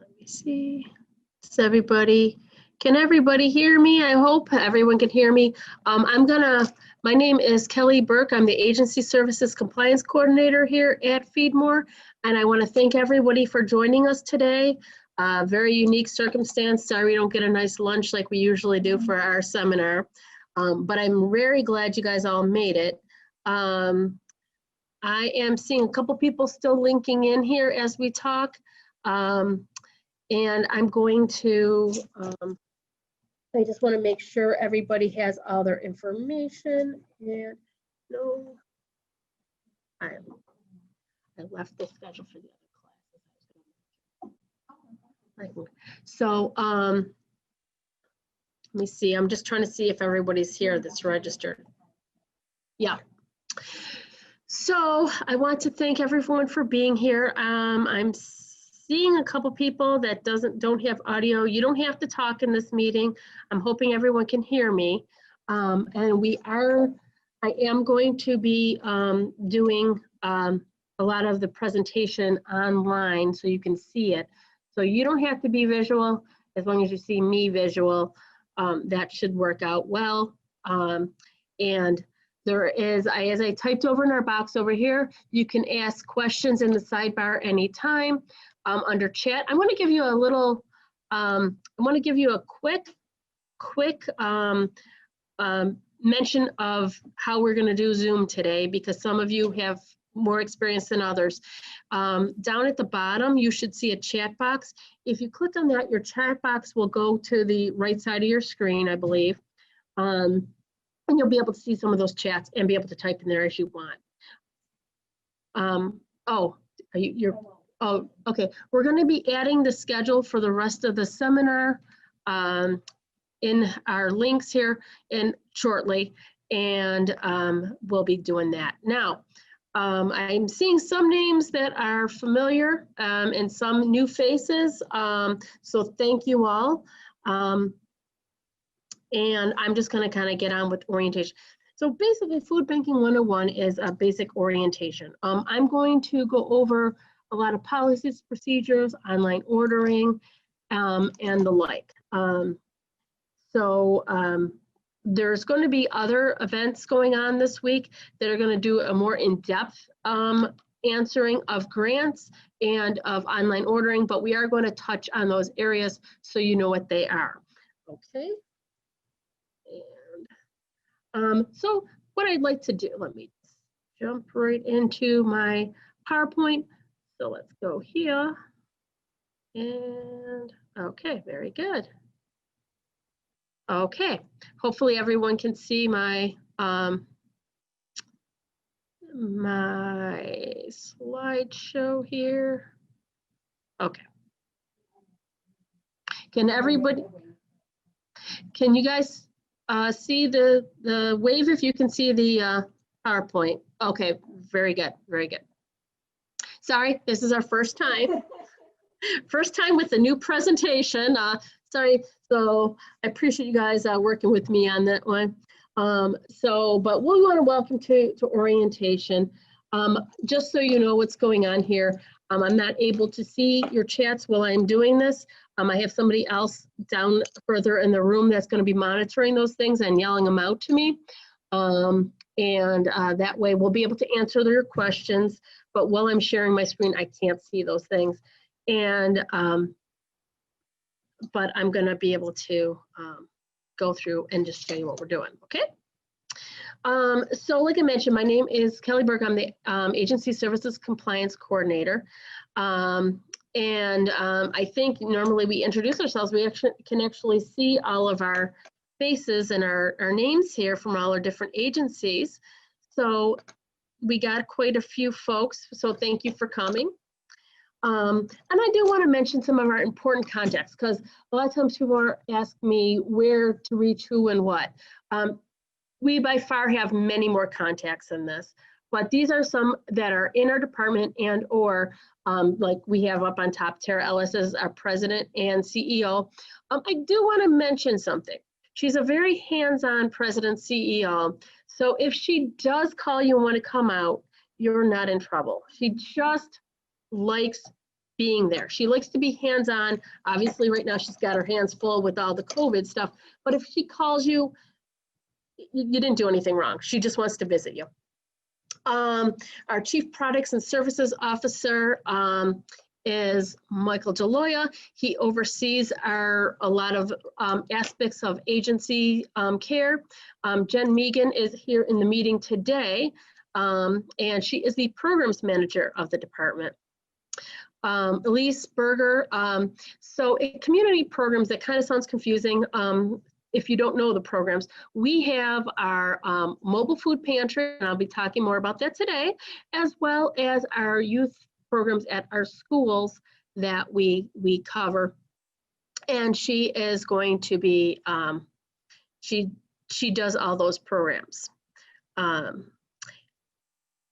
Let me see. Can everybody hear me? I hope everyone can hear me. My name is Kelly Burke. I'm the Agency Services Compliance Coordinator here at FeedMore, and I want to thank everybody for joining us today. Very unique circumstance. Sorry we don't get a nice lunch like we usually do for our seminar, but I'm very glad you guys all made it. I am seeing a couple people still linking in here as we talk. And I'm going to, I just want to make sure everybody has all their information. And no, I left the schedule for the other classes. So let me see, I'm just trying to see if everybody's here that's registered. Yeah. So I want to thank everyone for being here. I'm seeing a couple people that don't have audio. You don't have to talk in this meeting. I'm hoping everyone can hear me. And I am going to be doing a lot of the presentation online so you can see it. So you don't have to be visual. As long as you see me visual, that should work out well. And there is, as I typed over in our box over here, you can ask questions in the sidebar anytime under chat. I want to give you a little, I want to give you a quick mention of how we're going to do Zoom today, because some of you have more experience than others. Down at the bottom, you should see a chat box. If you click on that, your chat box will go to the right side of your screen, I believe. And you'll be able to see some of those chats and be able to type in there as you want. Oh, okay. We're going to be adding the schedule for the rest of the seminar in our links here shortly, and we'll be doing that. Now, I'm seeing some names that are familiar and some new faces, so thank you all. And I'm just going to kind of get on with orientation. So basically, Food Banking 101 is a basic orientation. I'm going to go over a lot of policies, procedures, online ordering, and the like. There's going to be other events going on this week that are going to do a more in-depth answering of grants and of online ordering, but we are going to touch on those areas so you know what they are. Okay. So what I'd like to do, let me jump right into my PowerPoint. So let's go here. And okay, very good. Okay, hopefully everyone can see my my slideshow here. Okay. Can you guys see the wave if you can see the PowerPoint? Okay, very good, very good. Sorry, this is our first time. First time with the new presentation. Sorry, so I appreciate you guys working with me on that one. But we want to welcome to orientation. Just so you know what's going on here, I'm not able to see your chats while I'm doing this. I have somebody else down further in the room that's going to be monitoring those things and yelling them out to me. That way we'll be able to answer your questions. But while I'm sharing my screen, I can't see those things. And but I'm going to be able to go through and just show you what we're doing. Okay. So like I mentioned, my name is Kelly Burke. I'm the Agency Services Compliance Coordinator. I think normally we introduce ourselves. We can actually see all of our faces and our names here from all our different agencies. So we got quite a few folks, so thank you for coming. And I do want to mention some of our important contacts, because a lot of times people ask me where to reach who and what. We by far have many more contacts than this, but these are some that are in our department and or like we have up on top, Tara Ellis is our president and CEO. I do want to mention something. She's a very hands-on president CEO. So if she does call you and want to come out, you're not in trouble. She just likes being there. She likes to be hands-on. Obviously, right now she's got her hands full with all the COVID stuff, but if she calls you, you didn't do anything wrong. She just wants to visit you. Our Chief Products and Services Officer is Michael DeLoya. He oversees a lot of aspects of agency care. Jen Megan is here in the meeting today, and she is the programs manager of the department. Elise Berger. So community programs, that kind of sounds confusing. If you don't know the programs, we have our mobile food pantry, and I'll be talking more about that today, as well as our youth programs at our schools that we cover. And she is going to be, she does all those programs.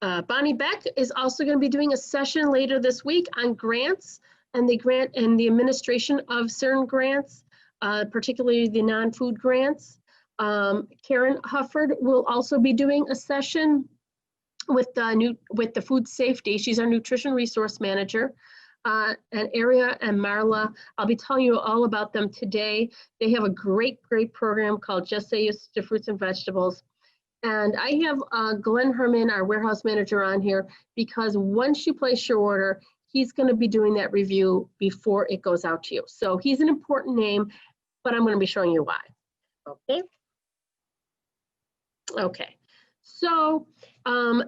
Bonnie Beck is also going to be doing a session later this week on grants and the grant and the administration of certain grants, particularly the non-food grants. Karen Hufford will also be doing a session with the food safety. She's our nutrition resource manager. And Aria and Marla, I'll be telling you all about them today. They have a great program called Just Say Yes to Fruits and Vegetables. And I have Glenn Herman, our warehouse manager, on here because once you place your order, he's going to be doing that review before it goes out to you. So he's an important name, but I'm going to be showing you why. Okay. Okay. So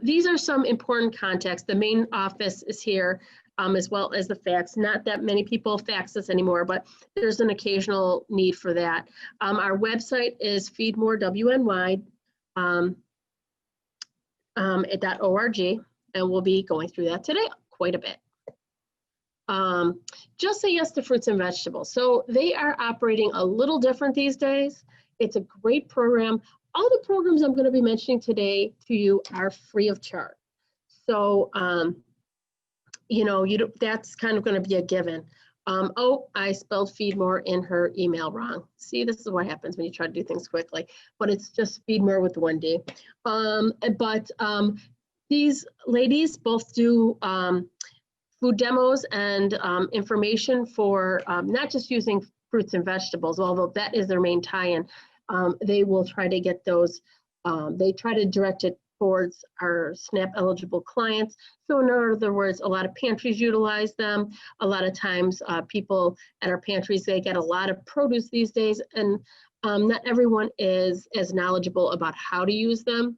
these are some important contacts. The main office is here, as well as the fax. Not that many people fax us anymore, but there's an occasional need for that. Our website is FeedMore, WNY. .org, and we'll be going through that today quite a bit. Just Say Yes to Fruits and Vegetables. So they are operating a little different these days. It's a great program. All the programs I'm going to be mentioning today to you are free of charge. So, that's kind of going to be a given. Oh, I spelled FeedMore in her email wrong. See, this is what happens when you try to do things quickly, but it's just FeedMore with one D. These ladies both do food demos and information for not just using fruits and vegetables, although that is their main tie-in. They will try to get those, they try to direct it towards our SNAP eligible clients. So in other words, a lot of pantries utilize them. A lot of times people at our pantries, they get a lot of produce these days, and not everyone is as knowledgeable about how to use them.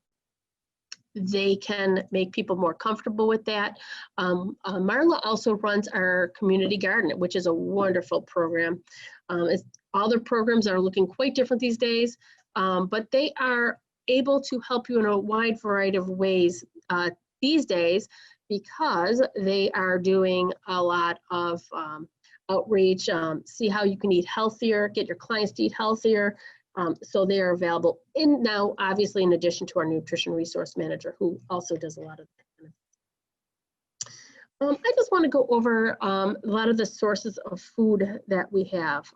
They can make people more comfortable with that. Marla also runs our community garden, which is a wonderful program. All their programs are looking quite different these days, but they are able to help you in a wide variety of ways these days because they are doing a lot of outreach, see how you can eat healthier, get your clients to eat healthier. So they are available now, obviously, in addition to our nutrition resource manager, who also does a lot of that. I just want to go over a lot of the sources of food that we have.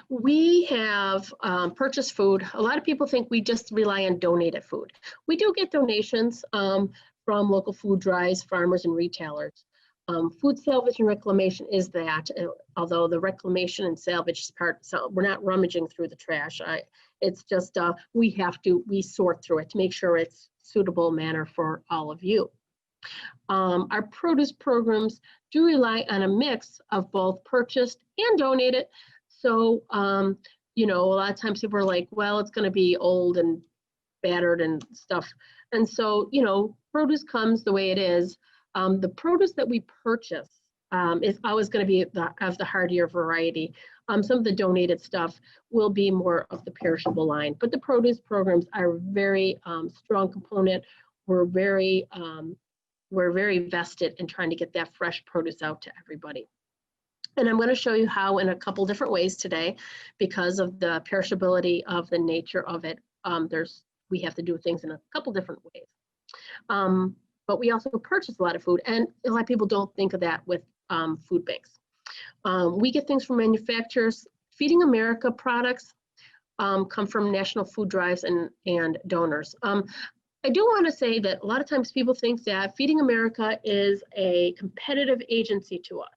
We have purchased food. A lot of people think we just rely on donated food. We do get donations from local food drives, farmers, and retailers. Food salvage and reclamation is that, although the reclamation and salvage part, so we're not rummaging through the trash. It's just we sort through it to make sure it's suitable manner for all of you. Our produce programs do rely on a mix of both purchased and donated. So, a lot of times people are like, well, it's going to be old and battered and stuff. And so, produce comes the way it is. The produce that we purchase is always going to be of the hardier variety. Some of the donated stuff will be more of the perishable line, but the produce programs are very strong component. We're very vested in trying to get that fresh produce out to everybody. And I'm going to show you how in a couple different ways today, because of the perishability of the nature of it. We have to do things in a couple different ways. But we also purchase a lot of food, and a lot of people don't think of that with food banks. We get things from manufacturers. Feeding America products come from national food drives and donors. I do want to say that a lot of times people think that Feeding America is a competitive agency to us.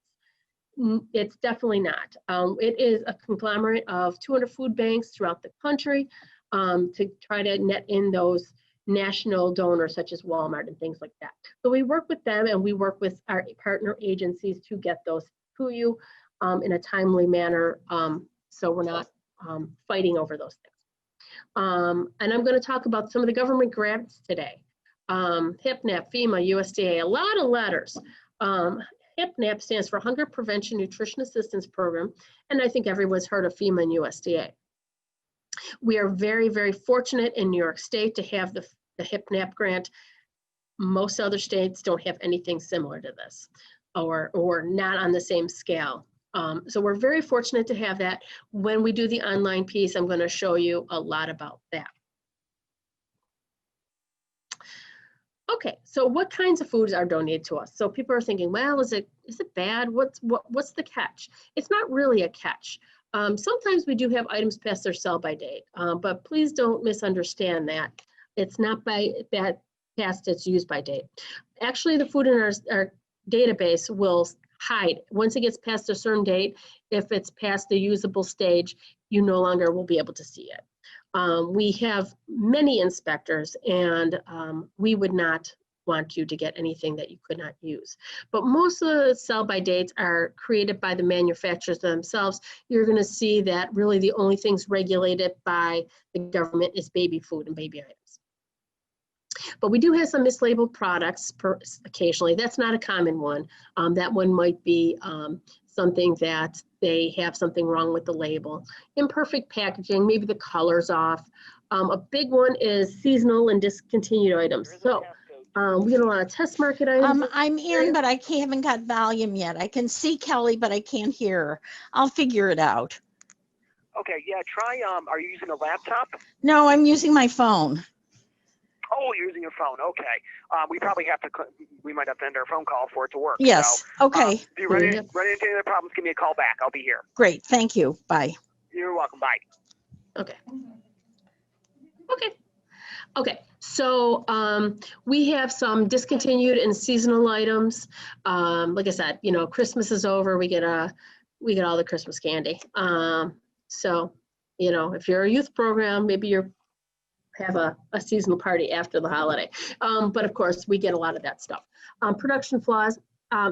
It's definitely not. It is a conglomerate of 200 food banks throughout the country to try to net in those national donors such as Walmart and things like that. So we work with them and we work with our partner agencies to get those to you in a timely manner, so we're not fighting over those things. And I'm going to talk about some of the government grants today. HIPNAP, FEMA, USDA, a lot of letters. HIPNAP stands for Hunger Prevention Nutrition Assistance Program, and I think everyone's heard of FEMA and USDA. We are very, very fortunate in New York State to have the HIPNAP grant. Most other states don't have anything similar to this, or not on the same scale. So we're very fortunate to have that. When we do the online piece, I'm going to show you a lot about that. Okay, so what kinds of foods are donated to us? So people are thinking, well, is it bad? What's the catch? It's not really a catch. Sometimes we do have items past their sell-by date, but please don't misunderstand that. It's not past its use-by date. Actually, the food in our database will hide. Once it gets past a certain date, if it's past the usable stage, you no longer will be able to see it. We have many inspectors, and we would not want you to get anything that you could not use. But most of the sell-by dates are created by the manufacturers themselves. You're going to see that really the only things regulated by the government is baby food and baby items. But we do have some mislabeled products occasionally. That's not a common one. That one might be something that they have something wrong with the label. Imperfect packaging, maybe the color's off. A big one is seasonal and discontinued items. So we get a lot of test market items. I'm in, but I haven't got volume yet. I can see Kelly, but I can't hear her. I'll figure it out. Okay, yeah, try, are you using a laptop? No, I'm using my phone. Oh, you're using your phone. Okay. We probably have to, we might have to end our phone call for it to work. Yes. So, okay. If you run into any other problems, give me a call back. I'll be here. Great. Thank you. Bye. You're welcome. Bye. Okay. Okay. So we have some discontinued and seasonal items. Like I said, you know, Christmas is over. We get all the Christmas candy. So, you know, if you're a youth program, maybe you're have a seasonal party after the holiday. But of course, we get a lot of that stuff. Production flaws,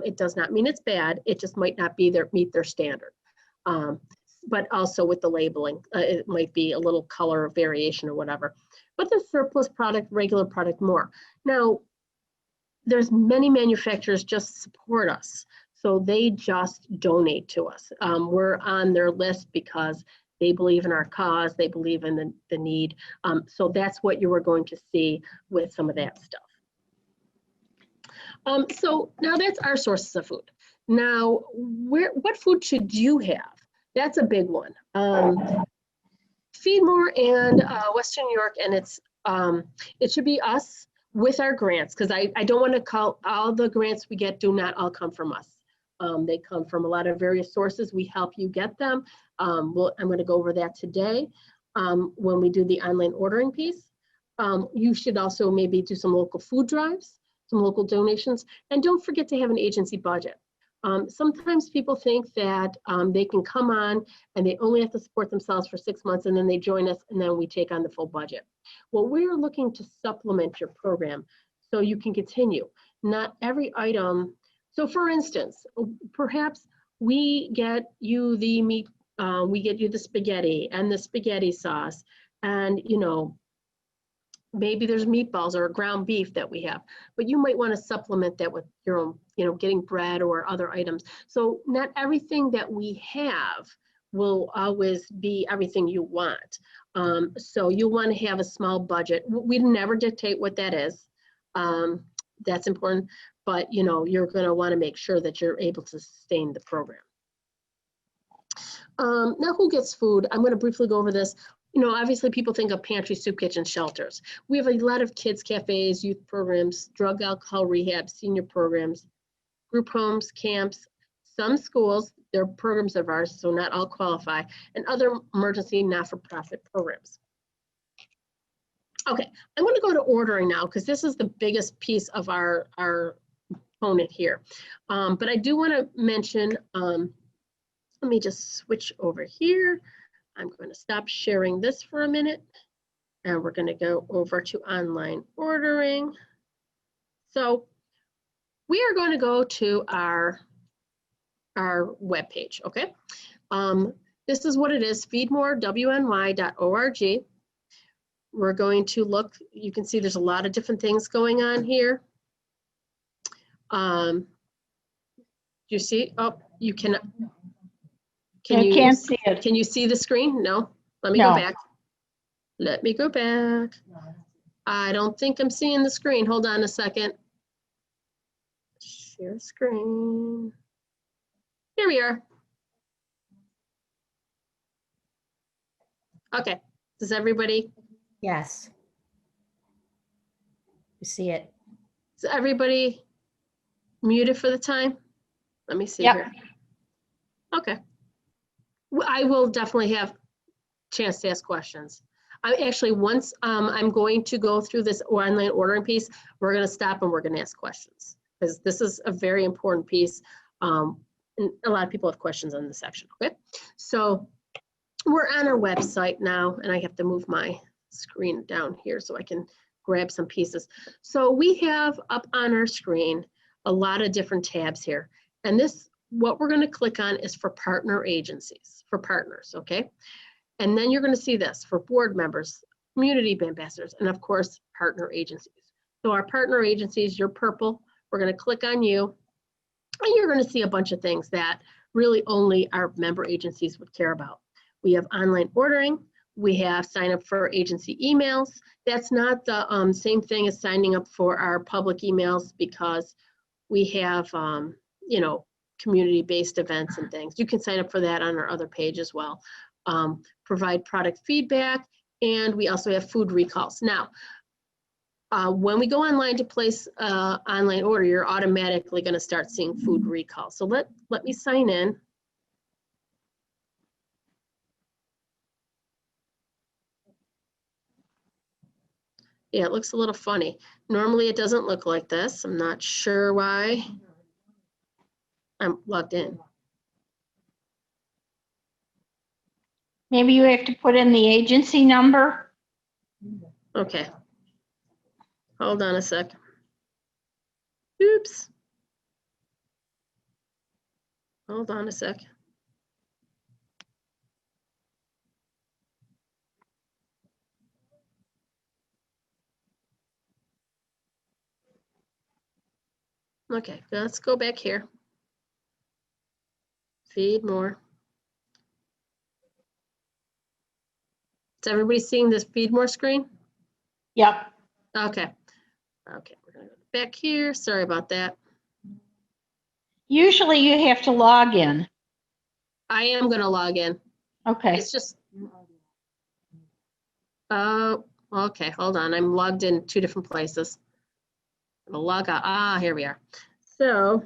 it does not mean it's bad. It just might not be meet their standard. But also with the labeling, it might be a little color variation or whatever. But the surplus product, regular product, more. Now, there's many manufacturers just support us. So they just donate to us. We're on their list because they believe in our cause, they believe in the need. So that's what you were going to see with some of that stuff. So now that's our sources of food. Now, what food should you have? That's a big one. FeedMore and Western New York, and it should be us with our grants, because I don't want to call all the grants we get do not all come from us. They come from a lot of various sources. We help you get them. I'm going to go over that today when we do the online ordering piece. You should also maybe do some local food drives, some local donations, and don't forget to have an agency budget. Sometimes people think that they can come on and they only have to support themselves for 6 months and then they join us and then we take on the full budget. Well, we're looking to supplement your program so you can continue. Not every item. So for instance, perhaps we get you the meat, we get you the spaghetti and the spaghetti sauce, and you know, maybe there's meatballs or ground beef that we have, but you might want to supplement that with your own, you know, getting bread or other items. So not everything that we have will always be everything you want. So you'll want to have a small budget. We never dictate what that is. That's important, but you know, you're going to want to make sure that you're able to sustain the program. Now, who gets food? I'm going to briefly go over this. You know, obviously people think of pantry, soup kitchen, shelters. We have a lot of kids cafes, youth programs, drug alcohol rehab, senior programs, group homes, camps, some schools, they're programs of ours, so not all qualify, and other emergency not-for-profit programs. Okay, I'm going to go to ordering now because this is the biggest piece of our component here. But I do want to mention, let me just switch over here. I'm going to stop sharing this for a minute. And we're going to go over to online ordering. So we are going to go to our web page, okay? This is what it is, feedmorewny.org. We're going to look, you can see there's a lot of different things going on here. Do you see? Oh, you can. I can't see it. Can you see the screen? No. Let me No. go back. Let me go back. I don't think I'm seeing the screen. Hold on a second. Share screen. Here we are. Okay. Does everybody? Yes. You see it. Is everybody muted for the time? Let me see Yep. here. Okay. I will definitely have a chance to ask questions. I actually, once I'm going to go through this online ordering piece, we're going to stop and we're going to ask questions because this is a very important piece. And a lot of people have questions on this section. Okay. So we're on our website now, and I have to move my screen down here so I can grab some pieces. So we have up on our screen a lot of different tabs here. And this, what we're going to click on is for partner agencies, for partners, okay? And then you're going to see this for board members, community ambassadors, and of course, partner agencies. So our partner agencies, you're purple, we're going to click on you, and you're going to see a bunch of things that really only our member agencies would care about. We have online ordering. We have sign up for agency emails. That's not the same thing as signing up for our public emails because we have, you know, community-based events and things. You can sign up for that on our other page as well. Provide product feedback, and we also have food recalls. Now, when we go online to place online order, you're automatically going to start seeing food recalls. So let me sign in. Yeah, it looks a little funny. Normally it doesn't look like this. I'm not sure why. I'm logged in. Maybe you have to put in the agency number. Okay. Hold on a sec. Oops. Hold on a sec. Okay, let's go back here. FeedMore. Is everybody seeing this FeedMore screen? Yep. Okay. Okay, we're gonna go back here. Sorry about that. Usually you have to log in. I am gonna log in. Okay. It's just, okay, hold on. I'm logged in 2 different places. I'm gonna log out. Ah, here we are. So,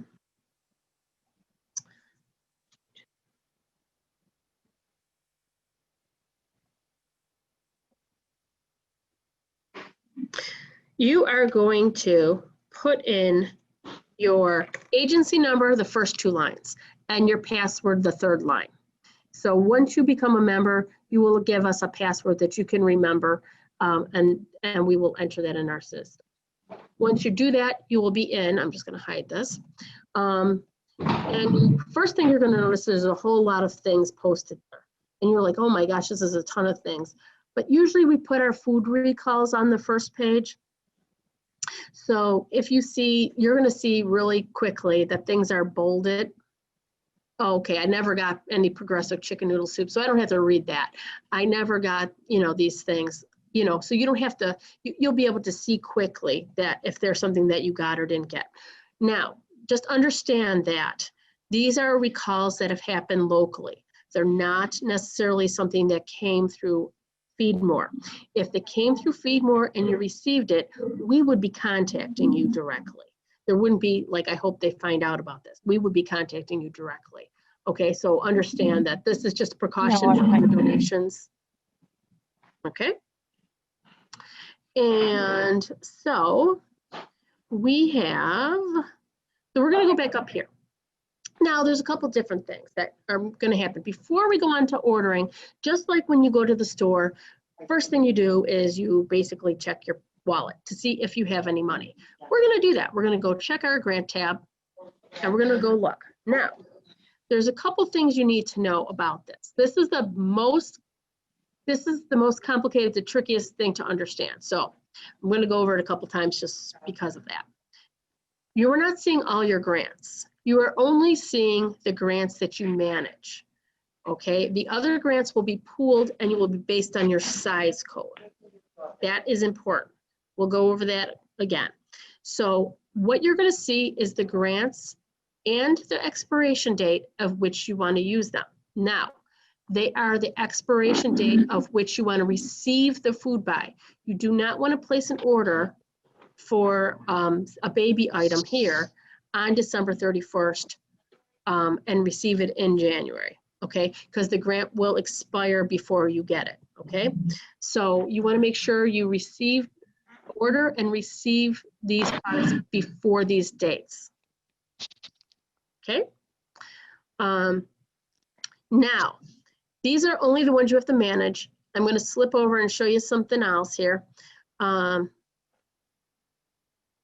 you are going to put in your agency number, the first 2 lines, and your password, the 3rd line. So once you become a member, you will give us a password that you can remember, and we will enter that in our system. Once you do that, you will be in. I'm just going to hide this. And first thing you're going to notice is a whole lot of things posted there. And you're like, oh my gosh, this is a ton of things. But usually we put our food recalls on the first page. So if you see, you're going to see really quickly that things are bolded. Oh, okay, I never got any progressive chicken noodle soup, so I don't have to read that. I never got, you know, these things, you know, so you don't have to, you'll be able to see quickly that if there's something that you got or didn't get. Now, just understand that these are recalls that have happened locally. They're not necessarily something that came through FeedMore. If they came through FeedMore and you received it, we would be contacting you directly. There wouldn't be like, I hope they find out about this. We would be contacting you directly. Okay, so understand that this is just precaution for your donations. Okay. And so we have, so we're going to go back up here. Now, there's a couple different things that are going to happen. Before we go on to ordering, just like when you go to the store, first thing you do is you basically check your wallet to see if you have any money. We're going to do that. We're going to go check our grant tab, and we're going to go look. Now, there's a couple things you need to know about this. This is the most complicated, the trickiest thing to understand. So I'm going to go over it a couple times just because of that. You are not seeing all your grants. You are only seeing the grants that you manage, okay? The other grants will be pooled and you will be based on your size code. That is important. We'll go over that again. So what you're gonna see is the grants and the expiration date of which you wanna use them. Now, they are the expiration date of which you wanna receive the food by. You do not wanna place an order for a baby item here on December 31st and receive it in January, okay? Because the grant will expire before you get it, okay? So you want to make sure you order and receive these products before these dates, okay? Now, these are only the ones you have to manage. I'm going to slip over and show you something else here.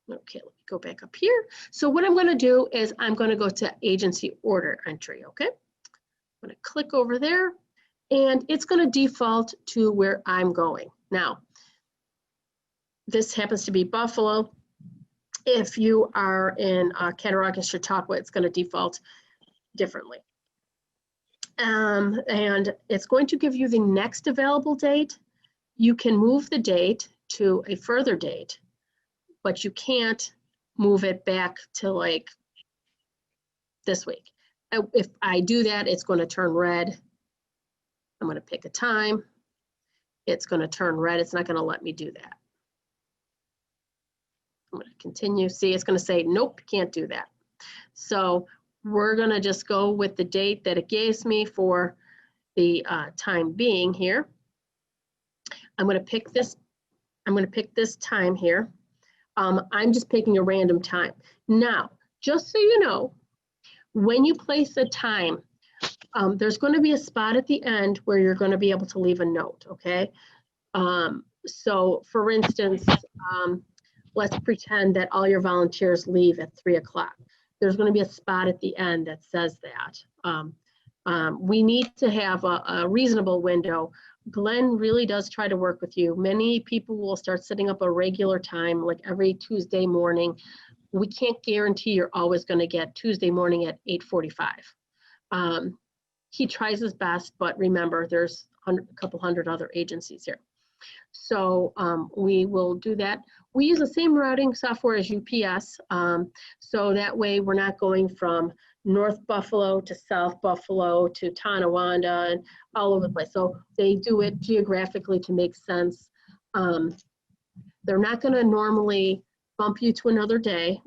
Okay, let me go back up here. So what I'm going to do is I'm going to go to agency order entry, okay? I'm going to click over there, and it's going to default to where I'm going. Now, this happens to be Buffalo. If you are in Cattaraugus, Chautauqua, it's going to default differently. And it's going to give you the next available date. You can move the date to a further date, but you can't move it back to like this week. If I do that, it's going to turn red. I'm going to pick a time. It's going to turn red. It's not going to let me do that. I'm going to continue. See, it's going to say, nope, can't do that. So we're going to just go with the date that it gives me for the time being here. I'm going to pick this. I'm going to pick this time here. I'm just picking a random time. Now, just so you know, when you place a time, there's going to be a spot at the end where you're going to be able to leave a note, okay? So for instance, let's pretend that all your volunteers leave at 3 o'clock. There's going to be a spot at the end that says that. We need to have a reasonable window. Glenn really does try to work with you. Many people will start setting up a regular time, like every Tuesday morning. We can't guarantee you're always going to get Tuesday morning at 8:45. He tries his best, but remember, there's a couple hundred other agencies here. So we will do that. We use the same routing software as UPS, so that way we're not going from North Buffalo to South Buffalo to Tonawanda and all over the place. So they do it geographically to make sense. They're not going to normally bump you to another day.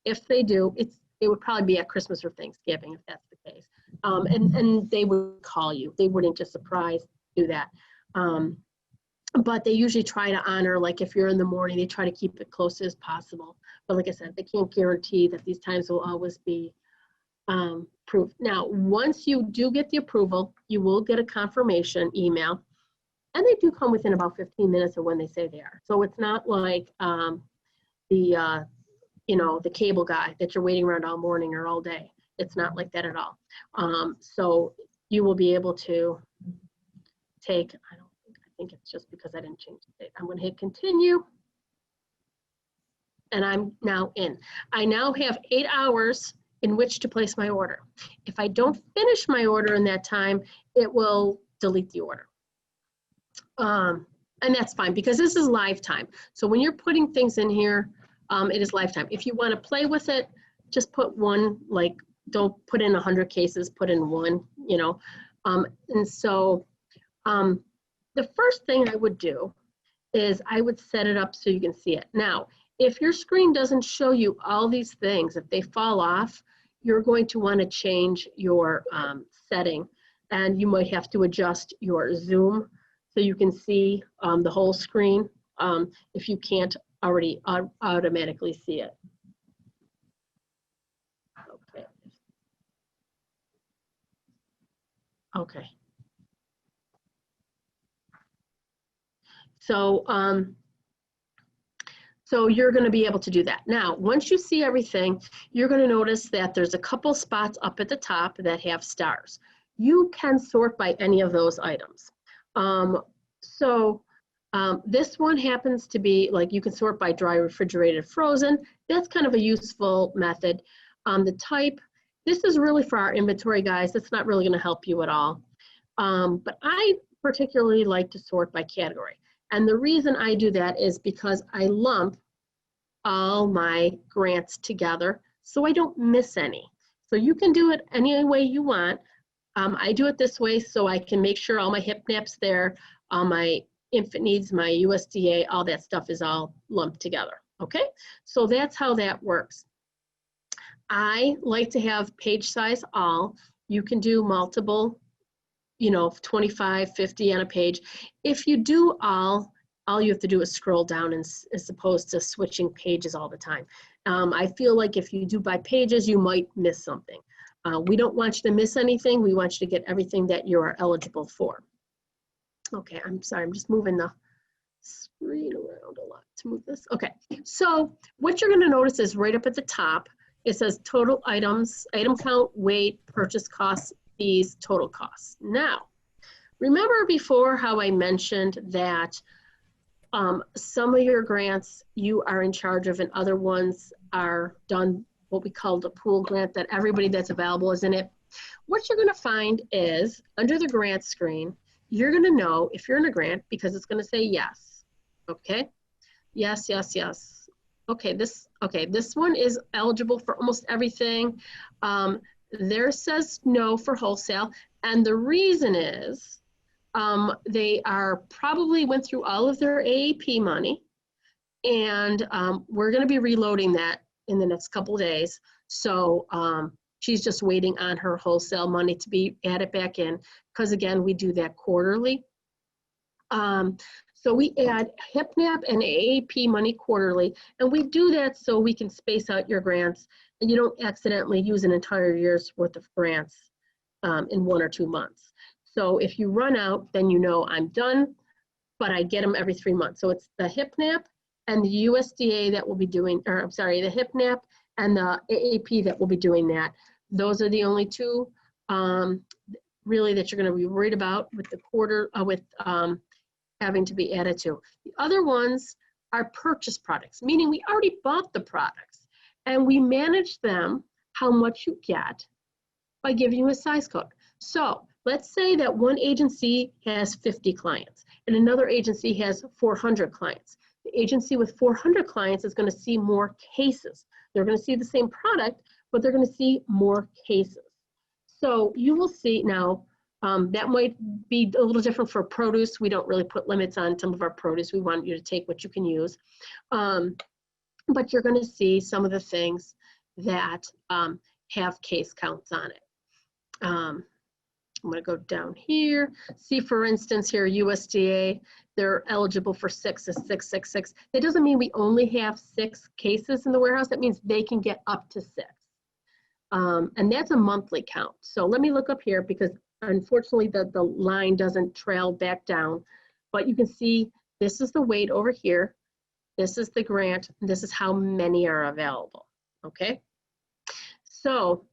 If they do, it would probably be at Christmas or Thanksgiving if that's the case. And they would call you. They wouldn't just surprise do that. But they usually try to honor, like if you're in the morning, they try to keep it close as possible. But like I said, they can't guarantee that these times will always be approved. Now, once you do get the approval, you will get a confirmation email, and they do come within about 15 minutes of when they say they are. So it's not like the cable guy that you're waiting around all morning or all day. It's not like that at all. So you will be able to take, I think it's just because I didn't change the date. I'm going to hit continue, and I'm now in. I now have 8 hours in which to place my order. If I don't finish my order in that time, it will delete the order. And that's fine because this is live time. So when you're putting things in here, it is lifetime. If you want to play with it, just put one, like don't put in 100 cases, put in one, and so the first thing I would do is I would set it up so you can see it. Now, if your screen doesn't show you all these things, if they fall off, you're going to want to change your setting, and you might have to adjust your zoom so you can see the whole screen. if you can't already automatically see it. Okay. Okay. So, so you're going to be able to do that. Now, once you see everything, you're going to notice that there's a couple spots up at the top that have stars. You can sort by any of those items. This one happens to be like you can sort by dry, refrigerated, frozen. That's kind of a useful method. The type, this is really for our inventory guys. That's not really going to help you at all. But I particularly like to sort by category. And the reason I do that is because I lump all my grants together so I don't miss any. So you can do it any way you want. I do it this way so I can make sure all my hip naps there, all my infant needs, my USDA, all that stuff is all lumped together, okay? So that's how that works. I like to have page size all. You can do multiple, you know, 25, 50 on a page. If you do all you have to do is scroll down as opposed to switching pages all the time. I feel like if you do by pages, you might miss something. We don't want you to miss anything. We want you to get everything that you are eligible for. Okay, I'm sorry, I'm just moving the screen around a lot to move this. Okay, so what you're gonna notice is right up at the top, it says total items, item count, weight, purchase costs, fees, total costs. Now, remember before how I mentioned that some of your grants you are in charge of and other ones are done what we call the pool grant, that everybody that's available is in it. What you're gonna find is under the grant screen, you're gonna know if you're in a grant because it's gonna say yes, okay? Yes, yes, yes. Okay, this one is eligible for almost everything. There says no for wholesale, and the reason is they are probably went through all of their AAP money, and we're going to be reloading that in the next couple of days. So she's just waiting on her wholesale money to be added back in, because again, we do that quarterly. So we add HIPNAP and AAP money quarterly, and we do that so we can space out your grants and you don't accidentally use an entire year's worth of grants in 1 or 2 months. So if you run out, then you know I'm done, but I get them every 3 months. So it's the HIPNAP and the USDA that will be doing, or I'm sorry, the HIPNAP and the AAP that will be doing that. Those are the only two really that you're going to be worried about with the quarter, having to be added to. The other ones are purchase products, meaning we already bought the products and we manage them, how much you get, by giving you a size code. So let's say that one agency has 50 clients and another agency has 400 clients. The agency with 400 clients is going to see more cases. They're going to see the same product, but they're going to see more cases. So you will see now, that might be a little different for produce. We don't really put limits on some of our produce. We want you to take what you can use. But you're going to see some of the things that have case counts on it. I'm going to go down here. See, for instance, here, USDA, they're eligible for 6 is 666. That doesn't mean we only have 6 cases in the warehouse. That means they can get up to 6. And that's a monthly count. So let me look up here because unfortunately the line doesn't trail back down, but you can see this is the weight over here. This is the grant. And this is how many are available, okay? So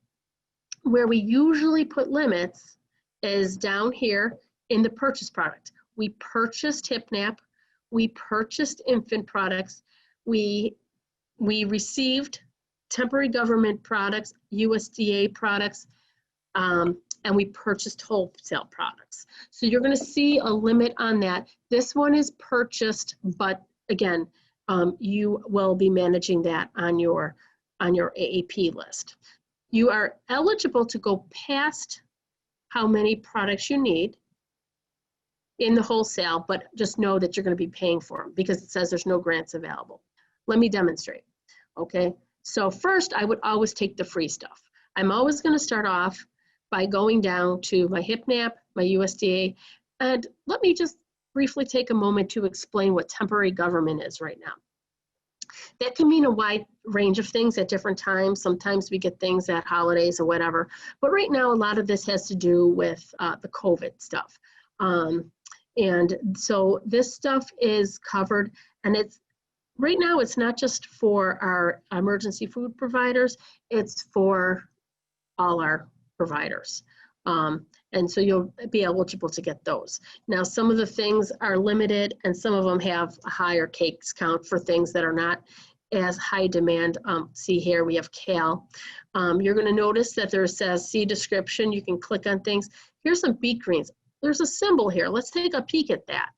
where we usually put limits is down here in the purchase product. We purchased HIPNAP, we purchased infant products, we received temporary government products, USDA products, and we purchased wholesale products. So you're going to see a limit on that. This one is purchased, but again, you will be managing that on your AAP list. You are eligible to go past how many products you need in the wholesale, but just know that you're going to be paying for them because it says there's no grants available. Let me demonstrate, okay? So first, I would always take the free stuff. I'm always going to start off by going down to my HIPNAP, my USDA, and let me just briefly take a moment to explain what temporary government is right now. That can mean a wide range of things at different times. Sometimes we get things at holidays or whatever. But right now, a lot of this has to do with the COVID stuff. And so this stuff is covered, and right now it's not just for our emergency food providers, it's for all our providers. And so you'll be eligible to get those. Now, some of the things are limited and some of them have a higher case count for things that are not as high demand. See here, we have kale. You're gonna notice that there says see description. You can click on things. Here's some beet greens. There's a symbol here. Let's take a peek at that.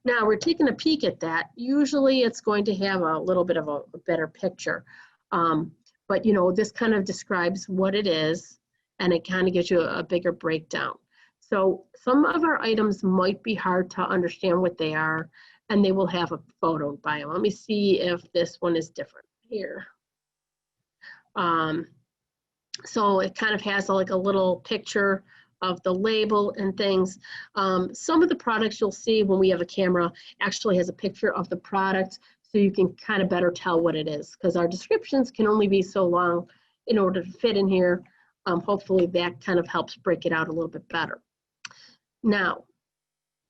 Now we're taking a peek at that. Usually it's going to have a little bit of a better picture. But you know, this kind of describes what it is, and it kind of gives you a bigger breakdown. So some of our items might be hard to understand what they are, and they will have a photo by them. Let me see if this one is different here. So it kind of has like a little picture of the label and things. Some of the products you'll see when we have a camera actually has a picture of the product, so you can kind of better tell what it is, because our descriptions can only be so long in order to fit in here. Hopefully that kind of helps break it out a little bit better. Now,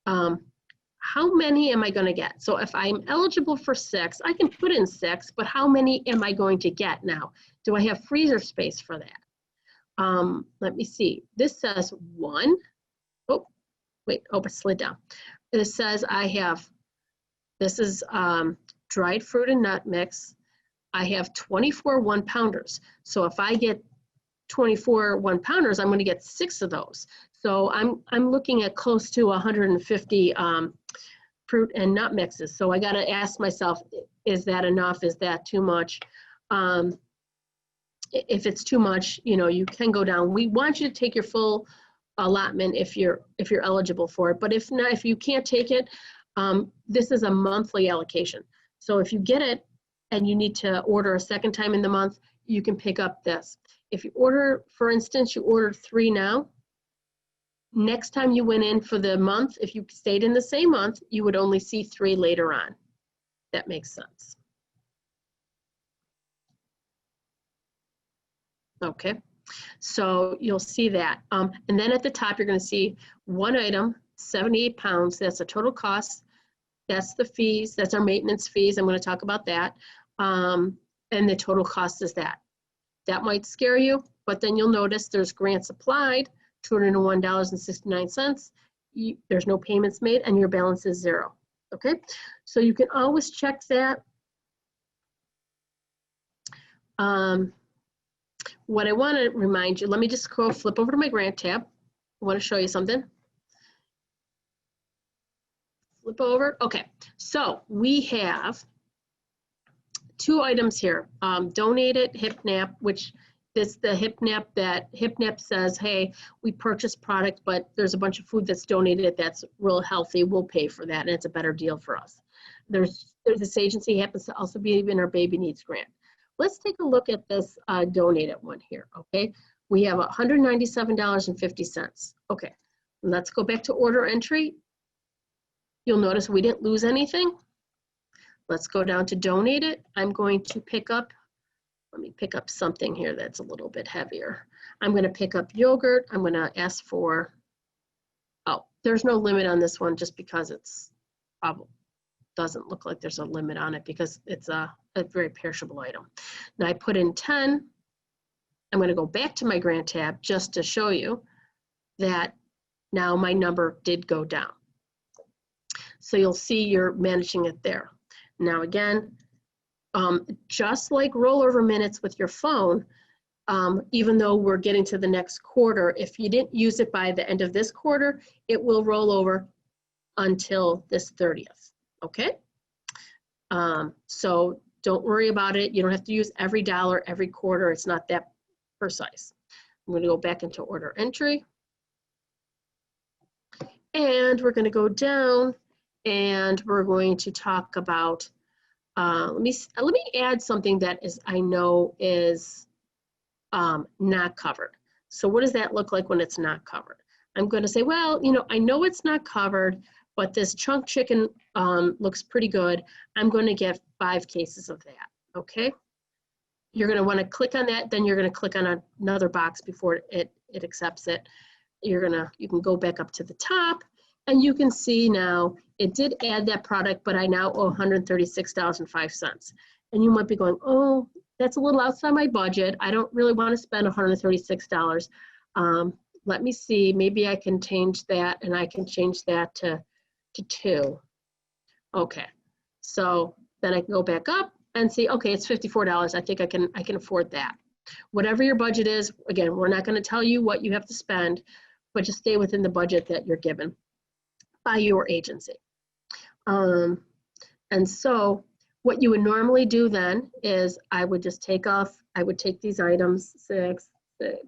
how many am I going to get? So if I'm eligible for 6, I can put in 6, but how many am I going to get now? Do I have freezer space for that? Let me see. This says 1. Oh, wait, oh, it slid down. It says I have, this is dried fruit and nut mix. I have 24 1-pounders. So if I get 24 1-pounders, I'm going to get 6 of those. So I'm looking at close to 150 fruit and nut mixes. So I got to ask myself, is that enough? Is that too much? If it's too much, you know, you can go down. We want you to take your full allotment if you're eligible for it. But if not, if you can't take it, this is a monthly allocation. So if you get it and you need to order a second time in the month, you can pick up this. If you order, for instance, you ordered 3 now, next time you went in for the month, if you stayed in the same month, you would only see 3 later on. That makes sense. Okay, so you'll see that. And then at the top, you're going to see 1 item, 78 pounds. That's the total cost. That's the fees. That's our maintenance fees. I'm going to talk about that. And the total cost is that. That might scare you, but then you'll notice there's grants applied, $201.69. There's no payments made, and your balance is 0. Okay, so you can always check that. What I want to remind you, let me just flip over to my grant tab. I want to show you something. Flip over. Okay, so we have 2 items here. Donated HipNap, which is the HipNap that HipNap says, hey, we purchased product, but there's a bunch of food that's donated that's real healthy. We'll pay for that, and it's a better deal for us. There's this agency happens to also be in our baby needs grant. Let's take a look at this donated one here, okay? We have $197.50. Okay, let's go back to order entry. You'll notice we didn't lose anything. Let's go down to donate it. I'm going to pick up, let me pick up something here that's a little bit heavier. I'm going to pick up yogurt. I'm going to ask for, oh, there's no limit on this one just because it's probably doesn't look like there's a limit on it because it's a very perishable item. Now I put in 10. I'm going to go back to my grant tab just to show you that now my number did go down. So you'll see you're managing it there. Now again, just like rollover minutes with your phone, even though we're getting to the next quarter, if you didn't use it by the end of this quarter, it will roll over until this 30th, okay? So don't worry about it. You don't have to use every dollar every quarter. It's not that precise. I'm going to go back into order entry. And we're going to go down and we're going to talk about, let me add something that is, I know is not covered. So what does that look like when it's not covered? I'm going to say, well, you know, I know it's not covered, but this chunk chicken looks pretty good. I'm going to get 5 cases of that, okay? You're going to want to click on that, then you're going to click on another box before it accepts it. You can go back up to the top, and you can see now it did add that product, but I now owe $136.05. And you might be going, oh, that's a little outside my budget. I don't really want to spend $136. Let me see, maybe I can change that, and I can change that to 2. Okay, so then I can go back up and see, okay, it's $54. I think I can afford that. Whatever your budget is, again, we're not going to tell you what you have to spend, but just stay within the budget that you're given by your agency. And so what you would normally do then is I would just take these items, 6, 6, 6, 6,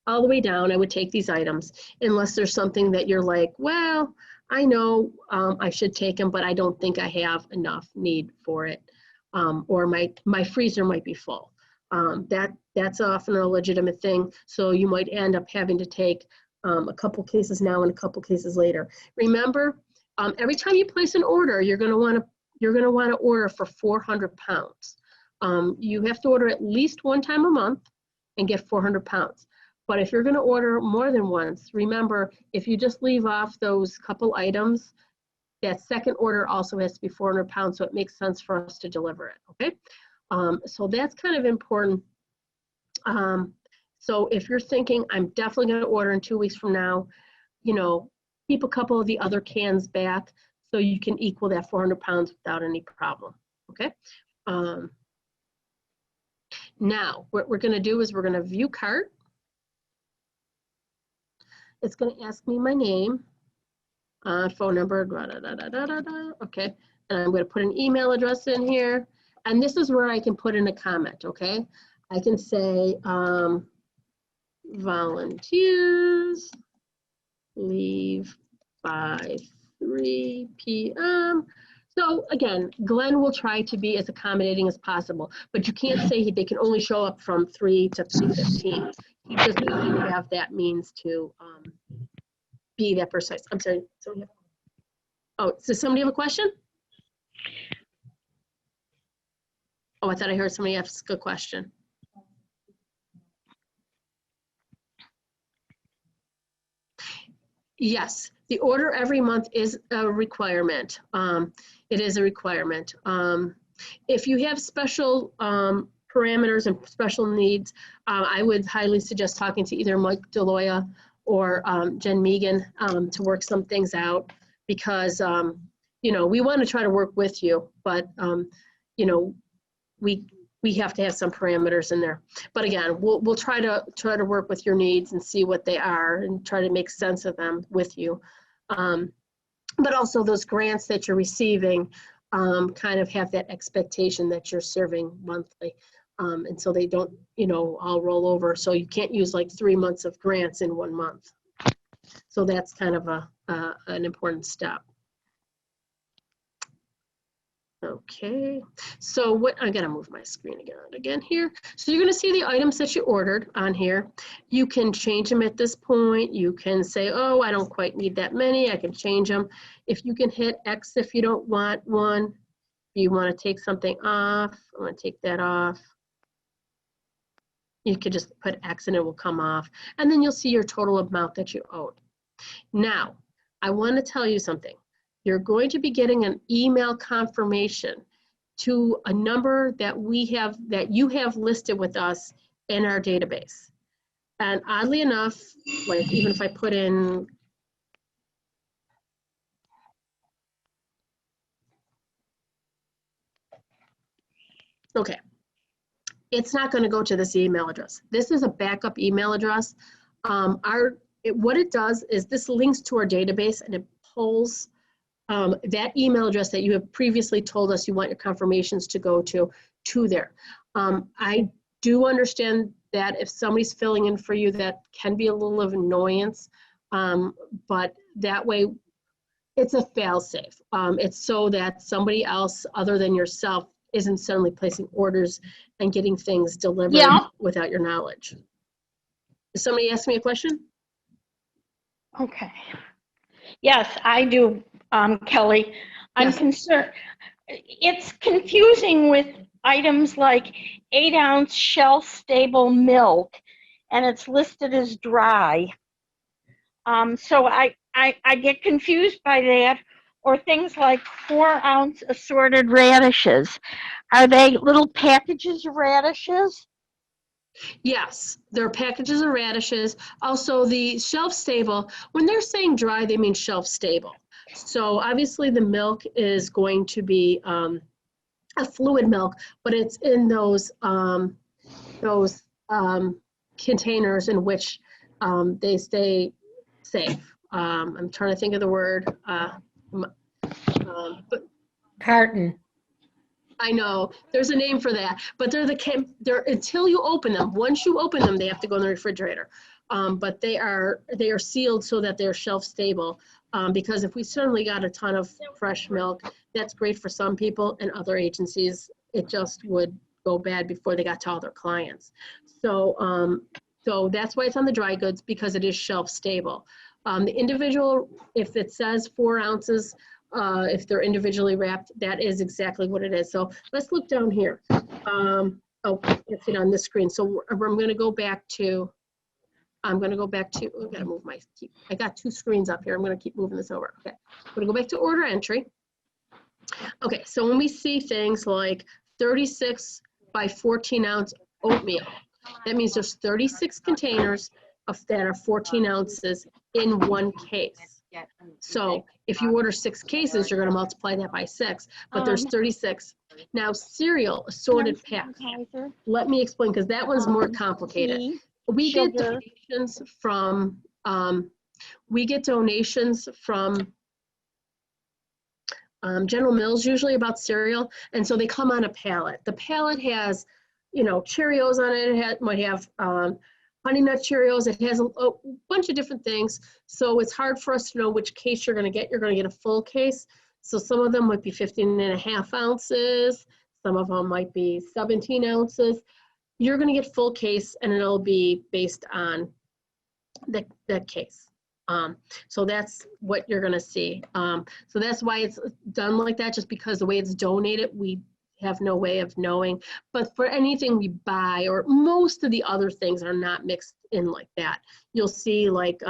all the way down. I would take these items unless there's something that you're like, well, I know I should take them, but I don't think I have enough need for it. Or my freezer might be full. That's often a legitimate thing. So you might end up having to take a couple cases now and a couple cases later. Remember, every time you place an order, you're going to want to order for 400 pounds. You have to order at least 1 time a month and get 400 pounds. But if you're going to order more than once, remember, if you just leave off those couple items, that second order also has to be 400 pounds, so it makes sense for us to deliver it, okay? So that's kind of important. So if you're thinking, I'm definitely going to order in 2 weeks from now, keep a couple of the other cans back so you can equal that 400 pounds without any problem, okay? Now, what we're going to do is we're going to view cart. It's going to ask me my name, phone number, okay? And I'm going to put an email address in here. And this is where I can put in a comment, okay? I can say volunteers leave by 3 p.m. So again, Glenn will try to be as accommodating as possible, but you can't say they can only show up from 3 to 3:15. He just doesn't have that means to be that precise. I'm sorry. Does somebody have a question? Oh, I thought I heard somebody ask a question. Yes, the order every month is a requirement. It is a requirement. If you have special parameters and special needs, I would highly suggest talking to either Mike Deloya or Jen Megan to work some things out, because we want to try to work with you, but we have to have some parameters in there. But again, we'll try to work with your needs and see what they are and try to make sense of them with you. But also those grants that you're receiving kind of have that expectation that you're serving monthly. And so they don't, all roll over. So you can't use like 3 months of grants in 1 month. So that's kind of an important step. Okay, so I gotta move my screen again here. So you're gonna see the items that you ordered on here. You can change them at this point. You can say, oh, I don't quite need that many. I can change them. If you can hit X if you don't want one. If you wanna take something off, I wanna take that off. You could just put X and it will come off. And then you'll see your total amount that you owed. Now, I wanna tell you something. You're going to be getting an email confirmation to a number that you have listed with us in our database. And oddly enough, like even if I put in, okay, it's not going to go to this email address. This is a backup email address. What it does is this links to our database and it pulls that email address that you have previously told us you want your confirmations to go to there. I do understand that if somebody's filling in for you, that can be a little of annoyance, but that way it's a fail-safe. It's so that somebody else other than yourself isn't suddenly placing orders and getting things delivered without your knowledge. Did somebody ask me a question? Okay. Yes, I do, Kelly. I'm Yes. concerned. It's confusing with items like 8-ounce shelf-stable milk, and it's listed as dry. So I get confused by that, or things like 4-ounce assorted radishes. Are they little packages of radishes? Yes, there are packages of radishes. Also, the shelf stable, when they're saying dry, they mean shelf stable. So obviously the milk is going to be a fluid milk, but it's in those containers in which they stay safe. I'm trying to think of the word, but Carton. I know there's a name for that, but they're until you open them. Once you open them, they have to go in the refrigerator. But they are sealed so that they're shelf stable. Because if we certainly got a ton of fresh milk, that's great for some people, and other agencies it just would go bad before they got to all their clients. So that's why it's on the dry goods, because it is shelf stable. The individual, if it says 4 ounces. If they're individually wrapped, that is exactly what it is. So let's look down here. Oh, it's it on this screen. So I'm going to go back to, oh, I gotta move I got 2 screens up here. I'm going to keep moving this over. Okay, I'm going to go back to order entry. Okay, so when we see things like 36 by 14 ounce oatmeal, that means there's 36 containers that are 14 ounces in one case. So if you order 6 cases, you're going to multiply that by 6, but there's 36. Now cereal assorted packs. Let me explain, because that one's more complicated. We get donations from General Mills usually about cereal, and so they come on a pallet. The pallet has, Cheerios on it. It might have Honey Nut Cheerios. It has a bunch of different things. So it's hard for us to know which case you're going to get. You're going to get a full case. So some of them might be 15.5 ounces. Some of them might be 17 ounces. You're going to get full case, and it'll be based on the case. So that's what you're going to see. So that's why it's done like that, just because the way it's donated, we have no way of knowing. But for anything we buy, or most of the other things are not mixed in like that. You'll see like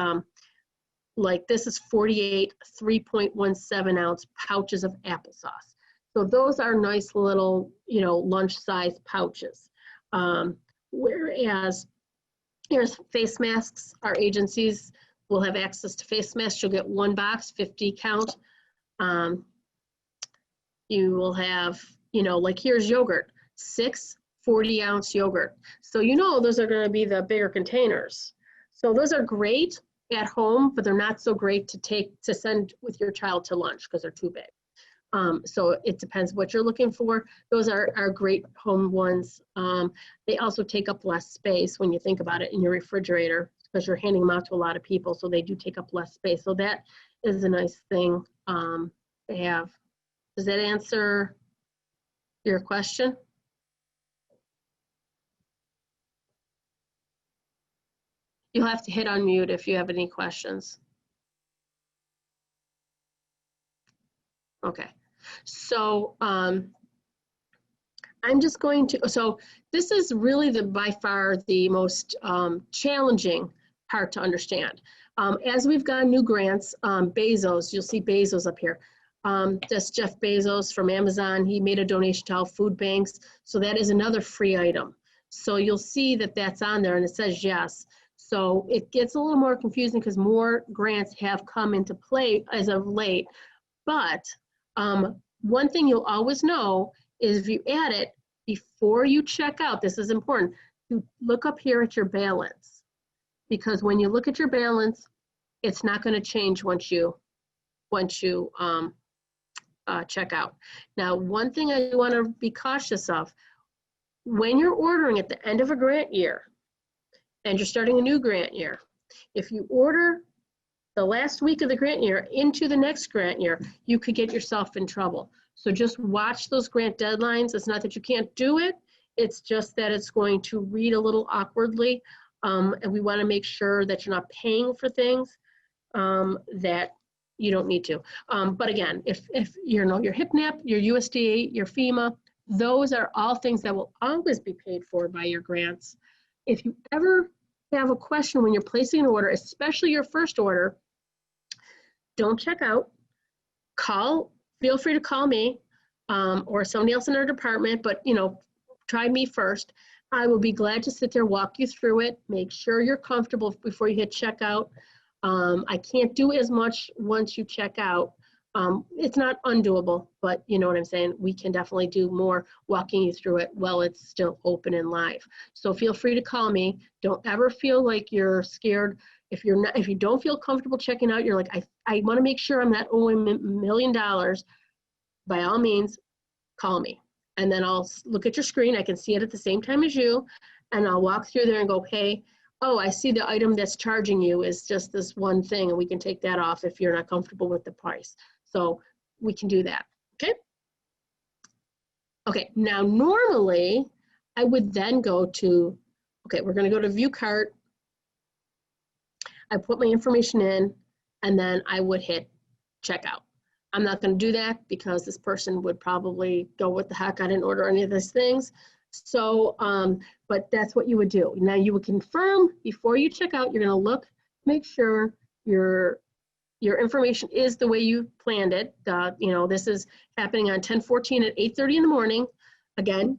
this is 48 3.17 ounce pouches of applesauce. So those are nice little, lunch size pouches. Whereas here's face masks. Our agencies will have access to face masks. You'll get 1 box, 50 count. You will have, like here's yogurt, 6 40-ounce yogurt. So those are going to be the bigger containers. So those are great at home, but they're not so great to send with your child to lunch because they're too big. So it depends what you're looking for. Those are great home ones. They also take up less space when you think about it in your refrigerator, because you're handing them out to a lot of people, so they do take up less space. So that is a nice thing to have. Does that answer your question? You'll have to hit unmute if you have any questions. Okay, so I'm just going to, so this is really by far the most challenging part to understand. As we've gotten new grants, Bezos, you'll see Bezos up here. That's Jeff Bezos from Amazon. He made a donation to all food banks. So that is another free item. So you'll see that that's on there and it says yes. So it gets a little more confusing because more grants have come into play as of late. But one thing you'll always know is if you add it before you check out, this is important, you look up here at your balance. Because when you look at your balance, it's not going to change once you check out. Now, one thing I want to be cautious of, when you're ordering at the end of a grant year and you're starting a new grant year, if you order the last week of the grant year into the next grant year, you could get yourself in trouble. So just watch those grant deadlines. It's not that you can't do it. It's just that it's going to read a little awkwardly. And we want to make sure that you're not paying for things that you don't need to. But again, if you know your HIPNAP, your USDA, your FEMA, those are all things that will always be paid for by your grants. If you ever have a question when you're placing an order, especially your first order, don't check out. Feel free to call me or somebody else in our department, but you know, try me first. I will be glad to sit there, walk you through it, make sure you're comfortable before you hit checkout. I can't do as much once you check out. It's not undoable, but you know what I'm saying? We can definitely do more walking you through it while it's still open and live. So feel free to call me. Don't ever feel like you're scared. If you don't feel comfortable checking out, you're like, I want to make sure I'm not owing $1 million. By all means, call me. And then I'll look at your screen. I can see it at the same time as you. And I'll walk through there and go, hey, oh, I see the item that's charging you is just this one thing, and we can take that off if you're not comfortable with the price. So we can do that, okay? Okay, now normally I would then go to, okay, we're gonna go to view cart. I put my information in, and then I would hit checkout. I'm not gonna do that because this person would probably go, what the heck, I didn't order any of these things. So, but that's what you would do. Now you would confirm before you check out, you're gonna look, make sure your information is the way you planned it. You know, this is happening on 10/14 at 8:30 in the morning. Again,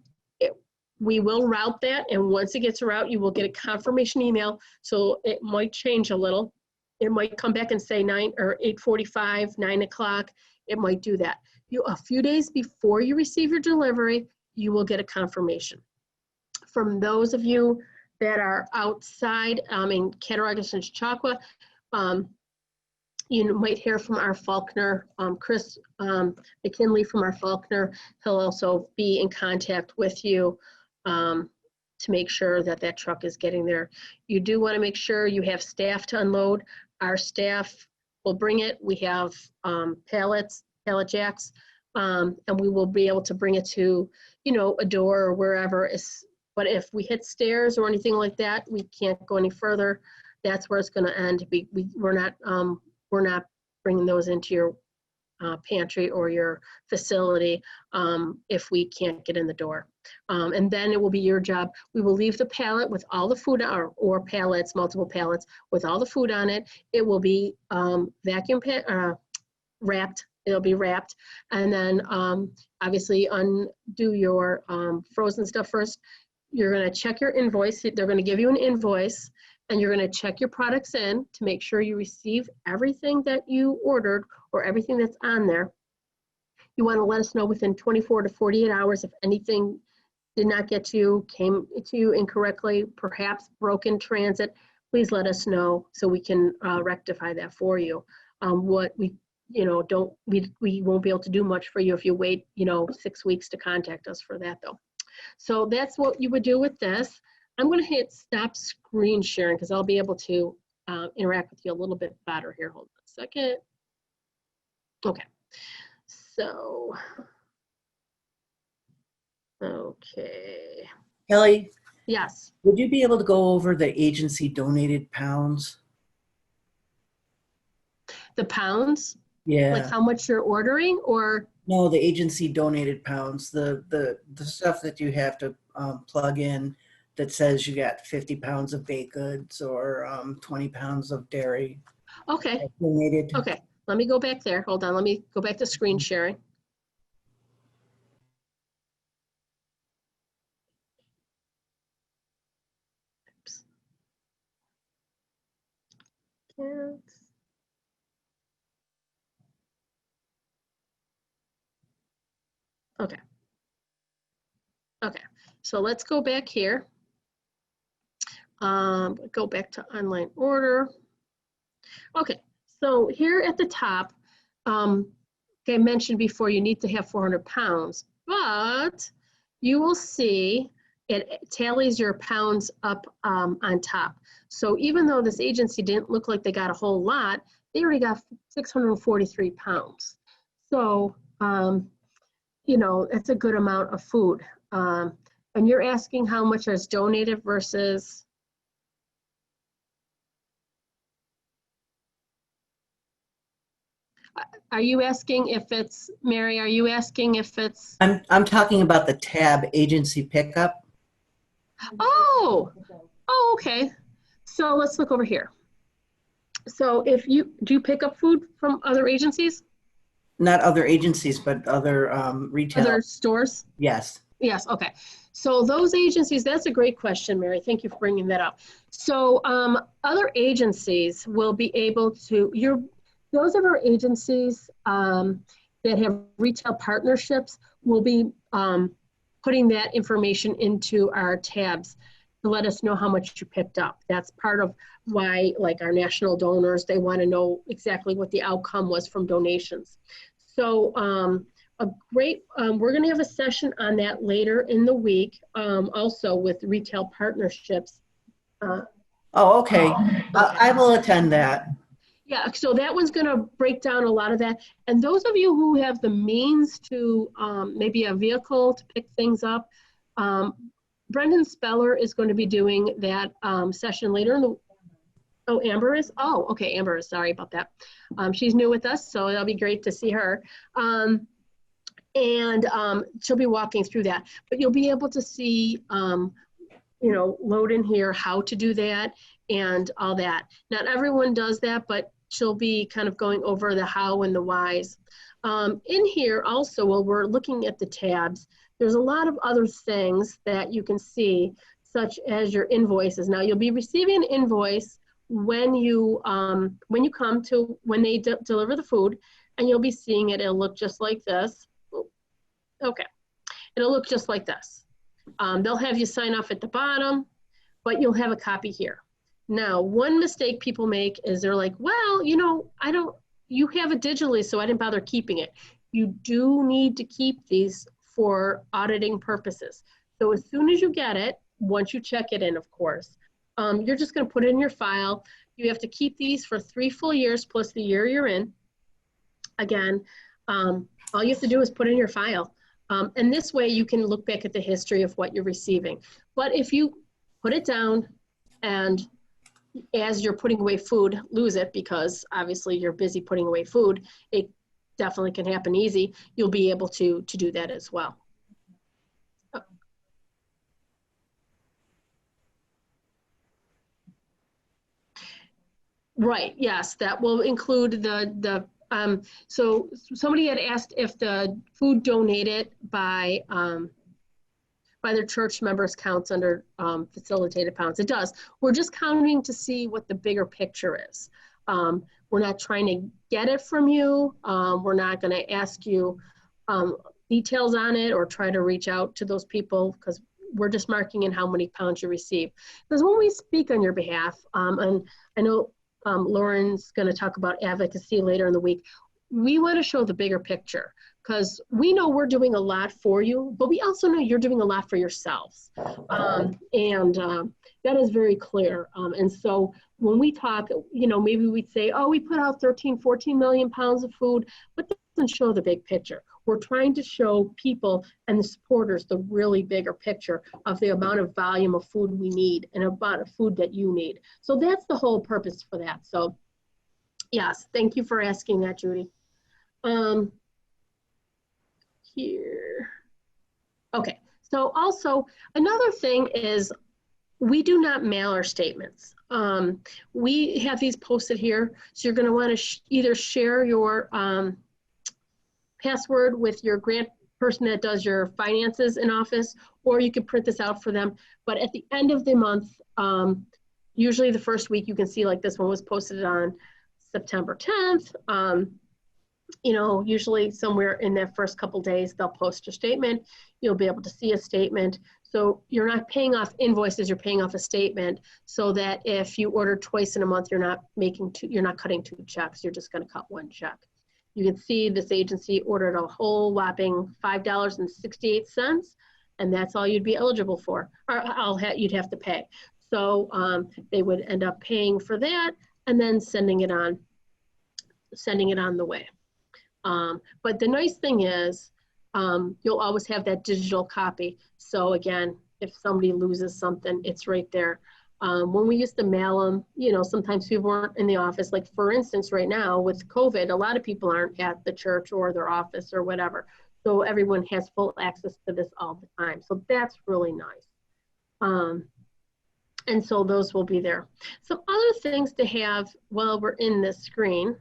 we will route that, and once it gets route, you will get a confirmation email. So it might change a little. It might come back and say 9 or 8:45, 9 o'clock. It might do that. A few days before you receive your delivery, you will get a confirmation. From those of you that are outside in Cattaraugus and Chautauqua, you might hear from our Faulkner, Chris McKinley from our Faulkner. He'll also be in contact with you to make sure that that truck is getting there. You do want to make sure you have staff to unload. Our staff will bring it. We have pallet jacks, and we will be able to bring it to, you know, a door or wherever. But if we hit stairs or anything like that, we can't go any further. That's where it's going to end. We're not bringing those into your pantry or your facility if we can't get in the door. And then it will be your job. We will leave the pallet with all the food, or pallets, multiple pallets, with all the food on it. It will be wrapped. It'll be wrapped. And then obviously undo your frozen stuff first. You're going to check your invoice. They're going to give you an invoice, and you're going to check your products in to make sure you receive everything that you ordered or everything that's on there. You want to let us know within 24 to 48 hours if anything did not get to you, came to you incorrectly, perhaps broken transit. Please let us know so we can rectify that for you. What we, you know, we won't be able to do much for you if you wait, you know, 6 weeks to contact us for that though. So that's what you would do with this. I'm going to hit stop screen sharing because I'll be able to interact with you a little bit better here. Hold on a second. Okay. So, okay. Kelly, Yes. would you be able to go over the agency donated pounds? The pounds? Yeah. Like how much you're ordering, or? No, the agency donated pounds, the stuff that you have to plug in that says you got 50 pounds of baked goods or 20 pounds of dairy. Okay. Donated. Okay. Let me go back there. Hold on. Let me go back to screen sharing. Oops. Can't. Okay. Okay. So let's go back here. Go back to online order. Okay. So here at the top, I mentioned before, you need to have 400 pounds, but you will see it tallies your pounds up on top. So even though this agency didn't look like they got a whole lot, they already got 643 pounds. So, you know, that's a good amount of food. And you're asking how much is donated versus? Are you asking if it's, Mary, are you asking if it's, I'm talking about the tab agency pickup. oh, okay. So let's look over here. So if you, do you pick up food from other agencies? Not other agencies, but other retail. Other stores? Yes. Yes, okay. So those agencies, that's a great question, Mary. Thank you for bringing that up. So other agencies will be able to, those of our agencies that have retail partnerships will be putting that information into our tabs to let us know how much you picked up. That's part of why, like our national donors, they want to know exactly what the outcome was from donations. So we're going to have a session on that later in the week, also with retail partnerships. Oh, okay. I will attend that. Yeah, so that one's going to break down a lot of that. And those of you who have the means to maybe a vehicle to pick things up, Brendan Speller is going to be doing that session later in the, oh, Amber is? Oh, okay, Amber is, sorry about that. She's new with us, so it'll be great to see her. And she'll be walking through that. But you'll be able to see, you know, load in here, how to do that and all that. Not everyone does that, but she'll be kind of going over the how and the whys. In here also, while we're looking at the tabs, there's a lot of other things that you can see, such as your invoices. Now you'll be receiving an invoice when you come to, when they deliver the food, and you'll be seeing it. It'll look just like this. Okay, it'll look just like this. They'll have you sign off at the bottom, but you'll have a copy here. Now, one mistake people make is they're like, well, you know, you have it digitally, so I didn't bother keeping it. You do need to keep these for auditing purposes. So as soon as you get it, once you check it in, of course, you're just gonna put it in your file. You have to keep these for 3 full years plus the year you're in. Again, all you have to do is put it in your file. And this way you can look back at the history of what you're receiving. But if you put it down and as you're putting away food, lose it because obviously you're busy putting away food, it definitely can happen easy. You'll be able to do that as well. Right, yes, that will include so somebody had asked if the food donated by their church members counts under facilitated pounds. It does. We're just counting to see what the bigger picture is. We're not trying to get it from you. We're not going to ask you details on it or try to reach out to those people because we're just marking in how many pounds you receive. Because when we speak on your behalf, and I know Lauren's going to talk about advocacy later in the week, we want to show the bigger picture because we know we're doing a lot for you, but we also know you're doing a lot for yourselves. That is very clear. And so when we talk, you know, maybe we'd say, oh, we put out 13, 14 million pounds of food, but that doesn't show the big picture. We're trying to show people and the supporters the really bigger picture of the amount of volume of food we need and amount of food that you need. So that's the whole purpose for that. So yes, thank you for asking that, Judy. Here. Okay, so also another thing is we do not mail our statements. We have these posted here, so you're going to want to either share your password with your grant person that does your finances in office, or you can print this out for them. But at the end of the month, usually the first week, you can see like this one was posted on September 10th. You know, usually somewhere in that first couple days, they'll post your statement. You'll be able to see a statement. So you're not paying off invoices, you're paying off a statement so that if you order twice in a month, you're not cutting 2 checks, you're just gonna cut 1 check. You can see this agency ordered a whole whopping $5.68, and that's all you'd be eligible for, or you'd have to pay. So they would end up paying for that and then sending it on the way. But the nice thing is you'll always have that digital copy. So again, if somebody loses something, it's right there. When we used to mail them, you know, sometimes people weren't in the office. Like for instance, right now with COVID, a lot of people aren't at the church or their office or whatever. So everyone has full access to this all the time. So that's really nice. And so those will be there. Some other things to have while we're in this screen.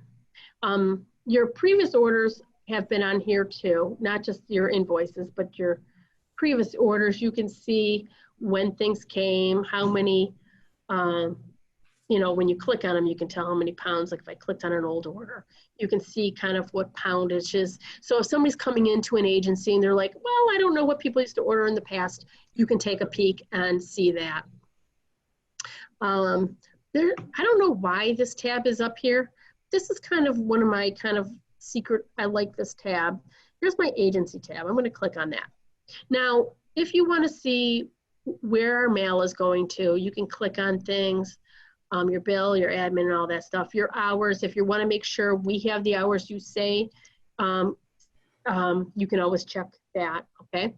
Your previous orders have been on here too, not just your invoices, but your previous orders. You can see when things came, how many, you know, when you click on them, you can tell how many pounds. Like if I clicked on an old order, you can see kind of what poundage is. So if somebody's coming into an agency and they're like, well, I don't know what people used to order in the past, you can take a peek and see that. I don't know why this tab is up here. This is kind of one of my kind of secret, I like this tab. Here's my agency tab. I'm going to click on that. Now, if you want to see where our mail is going to, you can click on things, your bill, your admin, and all that stuff. Your hours, if you want to make sure we have the hours you say, you can always check that, okay?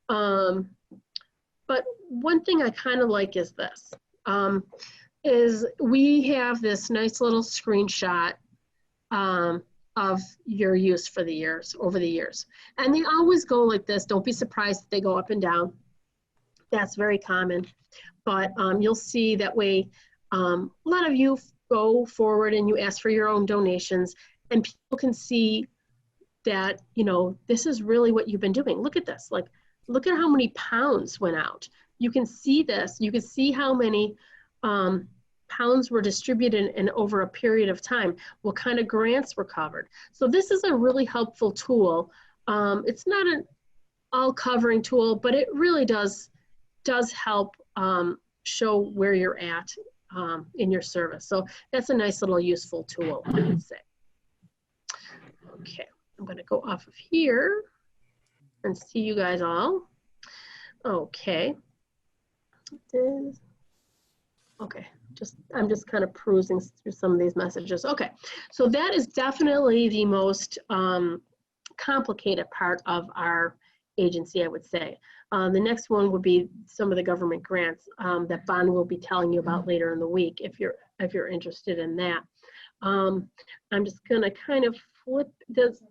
But one thing I kind of like is this, is we have this nice little screenshot of your use for the years, over the years. And they always go like this. Don't be surprised if they go up and down. That's very common. But you'll see that way, a lot of you go forward and you ask for your own donations, and people can see that, you know, this is really what you've been doing. Look at this. Like, look at how many pounds went out. You can see this. You can see how many pounds were distributed in over a period of time, what kind of grants were covered. So this is a really helpful tool. It's not an all-covering tool, but it really does help show where you're at in your service. So that's a nice little useful tool, I would say. Okay, I'm going to go off of here and see you guys all. Okay. Okay, I'm just kind of perusing through some of these messages. Okay, so that is definitely the most complicated part of our agency, I would say. The next one would be some of the government grants that Bon will be telling you about later in the week if you're interested in that. I'm just gonna kind of flip this.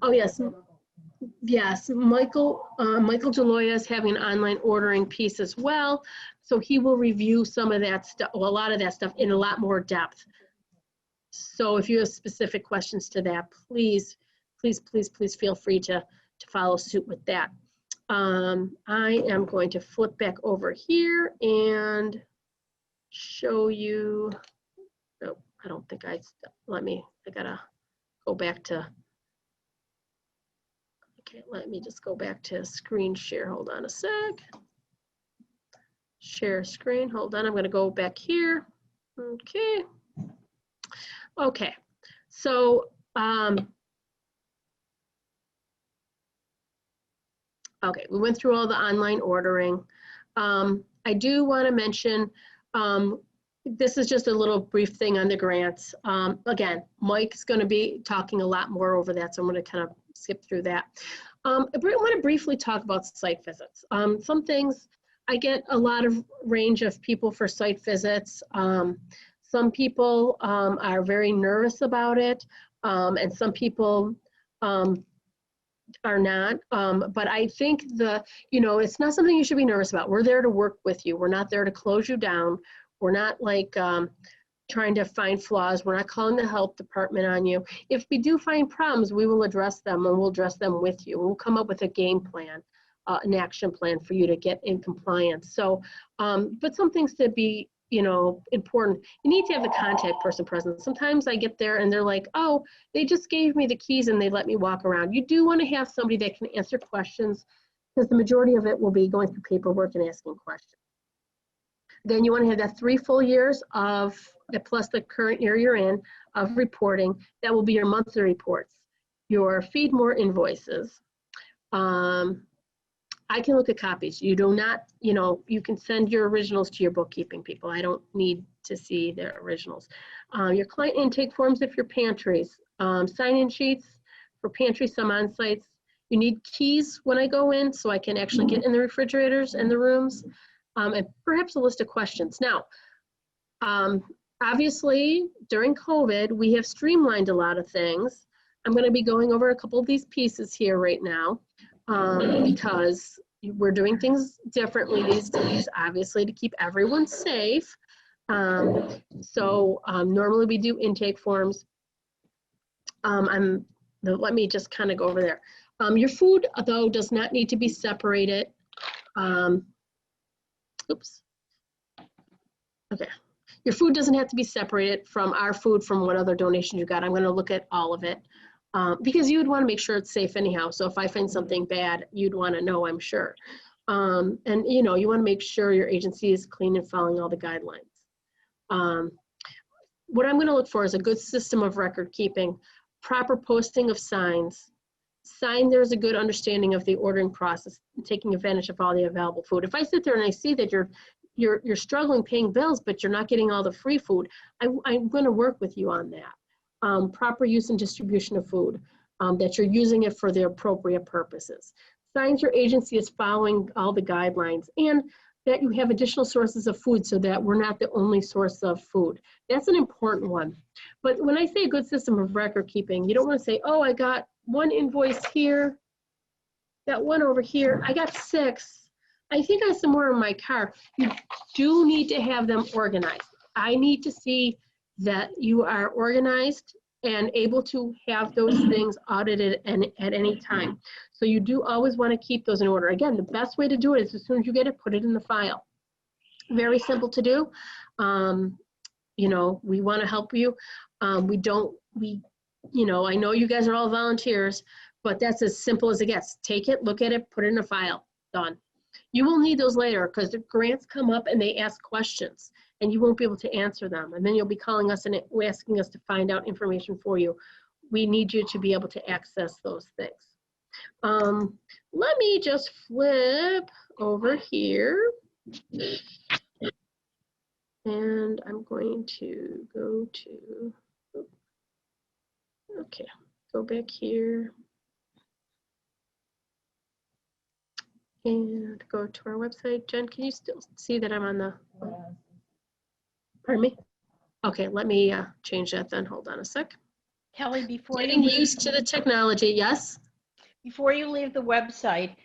Oh yes. Yes, Michael Deloya is having an online ordering piece as well. So he will review some of that stuff, well, a lot of that stuff in a lot more depth. So if you have specific questions to that, please feel free to follow suit with that. I am going to flip back over here and show you, no, I don't think I gotta go back to, okay, let me just go back to screen share. Hold on a sec. Share screen. Hold on. I'm going to go back here. Okay. Okay. So, okay, we went through all the online ordering. I do want to mention, this is just a little brief thing on the grants. Again, Mike's going to be talking a lot more over that, so I'm going to kind of skip through that. I want to briefly talk about site visits. Some things, I get a lot of range of people for site visits. Some people are very nervous about it, and some people are not. But I think it's not something you should be nervous about. We're there to work with you. We're not there to close you down. We're not like trying to find flaws. We're not calling the health department on you. If we do find problems, we will address them, and we'll address them with you. We'll come up with a game plan, an action plan for you to get in compliance. So, but some things to be, important. You need to have the contact person present. Sometimes I get there and they're like, oh, they just gave me the keys and they let me walk around. You do want to have somebody that can answer questions, because the majority of it will be going through paperwork and asking questions. Then you want to have that 3 full years of, plus the current year you're in, of reporting. That will be your monthly reports, your FeedMore invoices. I can look at copies. You do not, you can send your originals to your bookkeeping people. I don't need to see the originals. Your client intake forms if your pantries, sign-in sheets for pantry, some on-sites. You need keys when I go in so I can actually get in the refrigerators and the rooms. and perhaps a list of questions. Now, obviously, during COVID, we have streamlined a lot of things. I'm going to be going over a couple of these pieces here right now because we're doing things differently these days, obviously, to keep everyone safe. Normally we do intake forms. Let me just kind of go over there. Your food, though, does not need to be separated. Oops. Okay. Your food doesn't have to be separated from our food from what other donations you got. I'm going to look at all of it because you would want to make sure it's safe anyhow. So if I find something bad, you'd want to know, I'm sure. And you know, you want to make sure your agency is clean and following all the guidelines. What I'm going to look for is a good system of record keeping, proper posting of signs. There's a good understanding of the ordering process, taking advantage of all the available food. If I sit there and I see that you're struggling paying bills, but you're not getting all the free food, I'm going to work with you on that. Proper use and distribution of food, that you're using it for the appropriate purposes. Signs your agency is following all the guidelines, and that you have additional sources of food so that we're not the only source of food. That's an important one. But when I say a good system of record keeping, you don't want to say, oh, I got one invoice here, that one over here, I got 6. I think I have some more in my car. You do need to have them organized. I need to see that you are organized and able to have those things audited at any time. So you do always want to keep those in order. Again, the best way to do it is as soon as you get it, put it in the file. Very simple to do. You know, we want to help you. You know, I know you guys are all volunteers, but that's as simple as it gets. Take it, look at it, put it in a file, done. You will need those later because the grants come up and they ask questions and you won't be able to answer them. And then you'll be calling us and asking us to find out information for you. We need you to be able to access those things. Let me just flip over here. And I'm going to go to, okay, go back here. And go to our website. Jen, can you still see that I'm on the, pardon me? Okay, let me change that then. Hold on a sec. Kelly, Getting used to the technology, yes? Before you leave the website,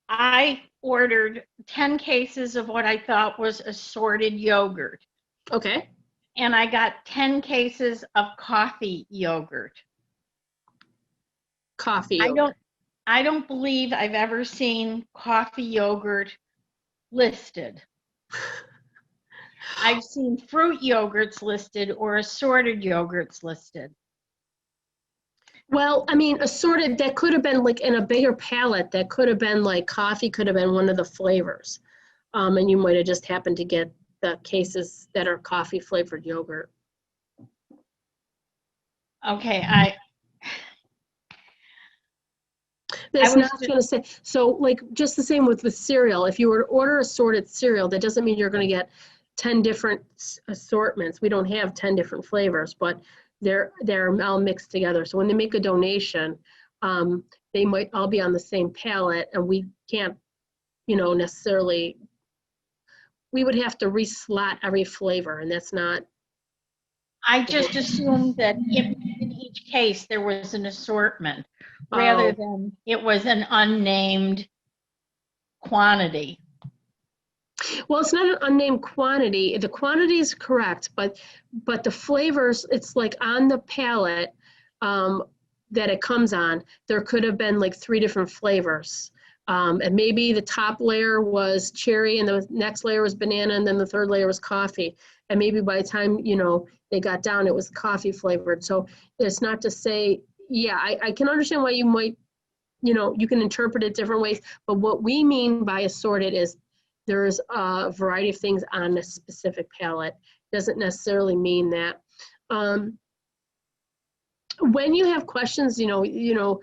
I ordered 10 cases of what I thought was assorted yogurt. Okay. And I got 10 cases of coffee yogurt. Coffee yogurt. I don't believe I've ever seen coffee yogurt listed. I've seen fruit yogurts listed or assorted yogurts listed. Well, I mean, assorted, that could have been like in a bigger palette, that could have been like coffee could have been one of the flavors. And you might have just happened to get the cases that are coffee flavored yogurt. Okay, That's not going to say, so like just the same with the cereal. If you were to order assorted cereal, that doesn't mean you're going to get 10 different assortments. We don't have 10 different flavors, but they're all mixed together. So when they make a donation, they might all be on the same palette, and we can't, you know, necessarily, we would have to reslot every flavor, and that's not. I just assumed that in each case there was an assortment rather than it was an unnamed quantity. Well, it's not an unnamed quantity. The quantity is correct, but the flavors, it's like on the palette that it comes on, there could have been like 3 different flavors. And maybe the top layer was cherry and the next layer was banana and then the third layer was coffee. And maybe by the time, you know, they got down, it was coffee flavored. So it's not to say, yeah, I can understand why you might, you know, you can interpret it different ways. But what we mean by assorted is there's a variety of things on a specific palette. Doesn't necessarily mean that. When you have questions, you know,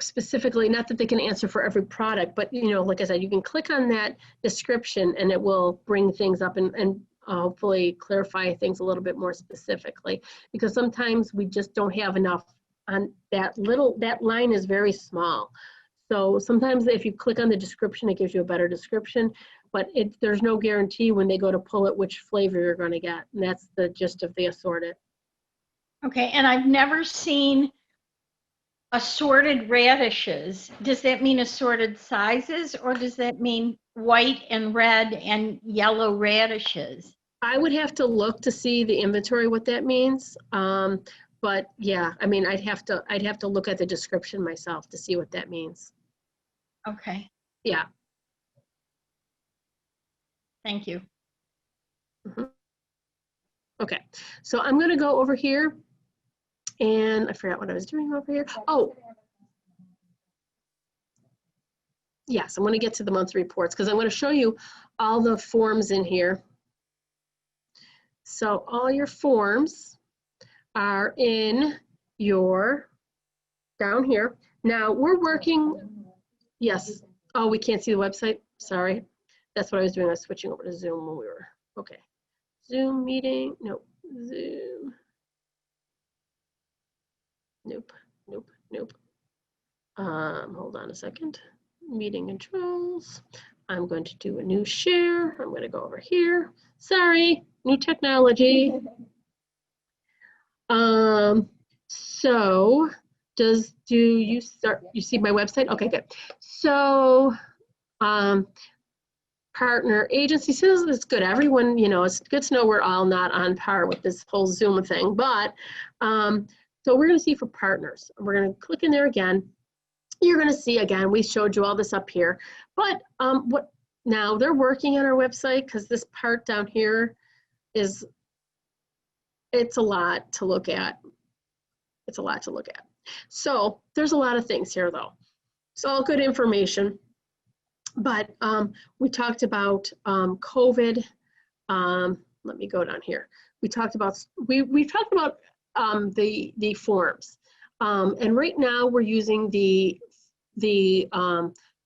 specifically, not that they can answer for every product, but, you know, like I said, you can click on that description and it will bring things up and hopefully clarify things a little bit more specifically, because sometimes we just don't have enough on that line is very small. So sometimes if you click on the description, it gives you a better description, but there's no guarantee when they go to pull it which flavor you're going to get. And that's the gist of the assorted. Okay, and I've never seen assorted radishes. Does that mean assorted sizes, or does that mean white and red and yellow radishes? I would have to look to see the inventory, what that means. But yeah, I mean, I'd have to look at the description myself to see what that means. Okay, Yeah. thank you. Okay, so I'm going to go over here, and I forgot what I was doing over here. Oh, yes, I'm going to get to the monthly reports because I'm going to show you all the forms in here. So all your forms are in your, down here. Now we're working, yes. Oh, we can't see the website, sorry. That's what I was doing, I was switching over to Zoom when we were, okay. Zoom meeting, nope, Zoom. Nope, nope, nope. Hold on a second. Meeting controls. I'm going to do a new share. I'm going to go over here. Sorry, new technology. So do you see my website? Okay, good. So partner agency says it's good. Everyone, you know, it's good to know we're all not on par with this whole Zoom thing, but so we're going to see for partners. We're going to click in there again. You're going to see again, we showed you all this up here, but what now they're working on our website because this part down here is, it's a lot to look at. It's a lot to look at. So there's a lot of things here though. It's all good information, but we talked about COVID. Let me go down here. We talked about, we talked about the forms. And right now we're using the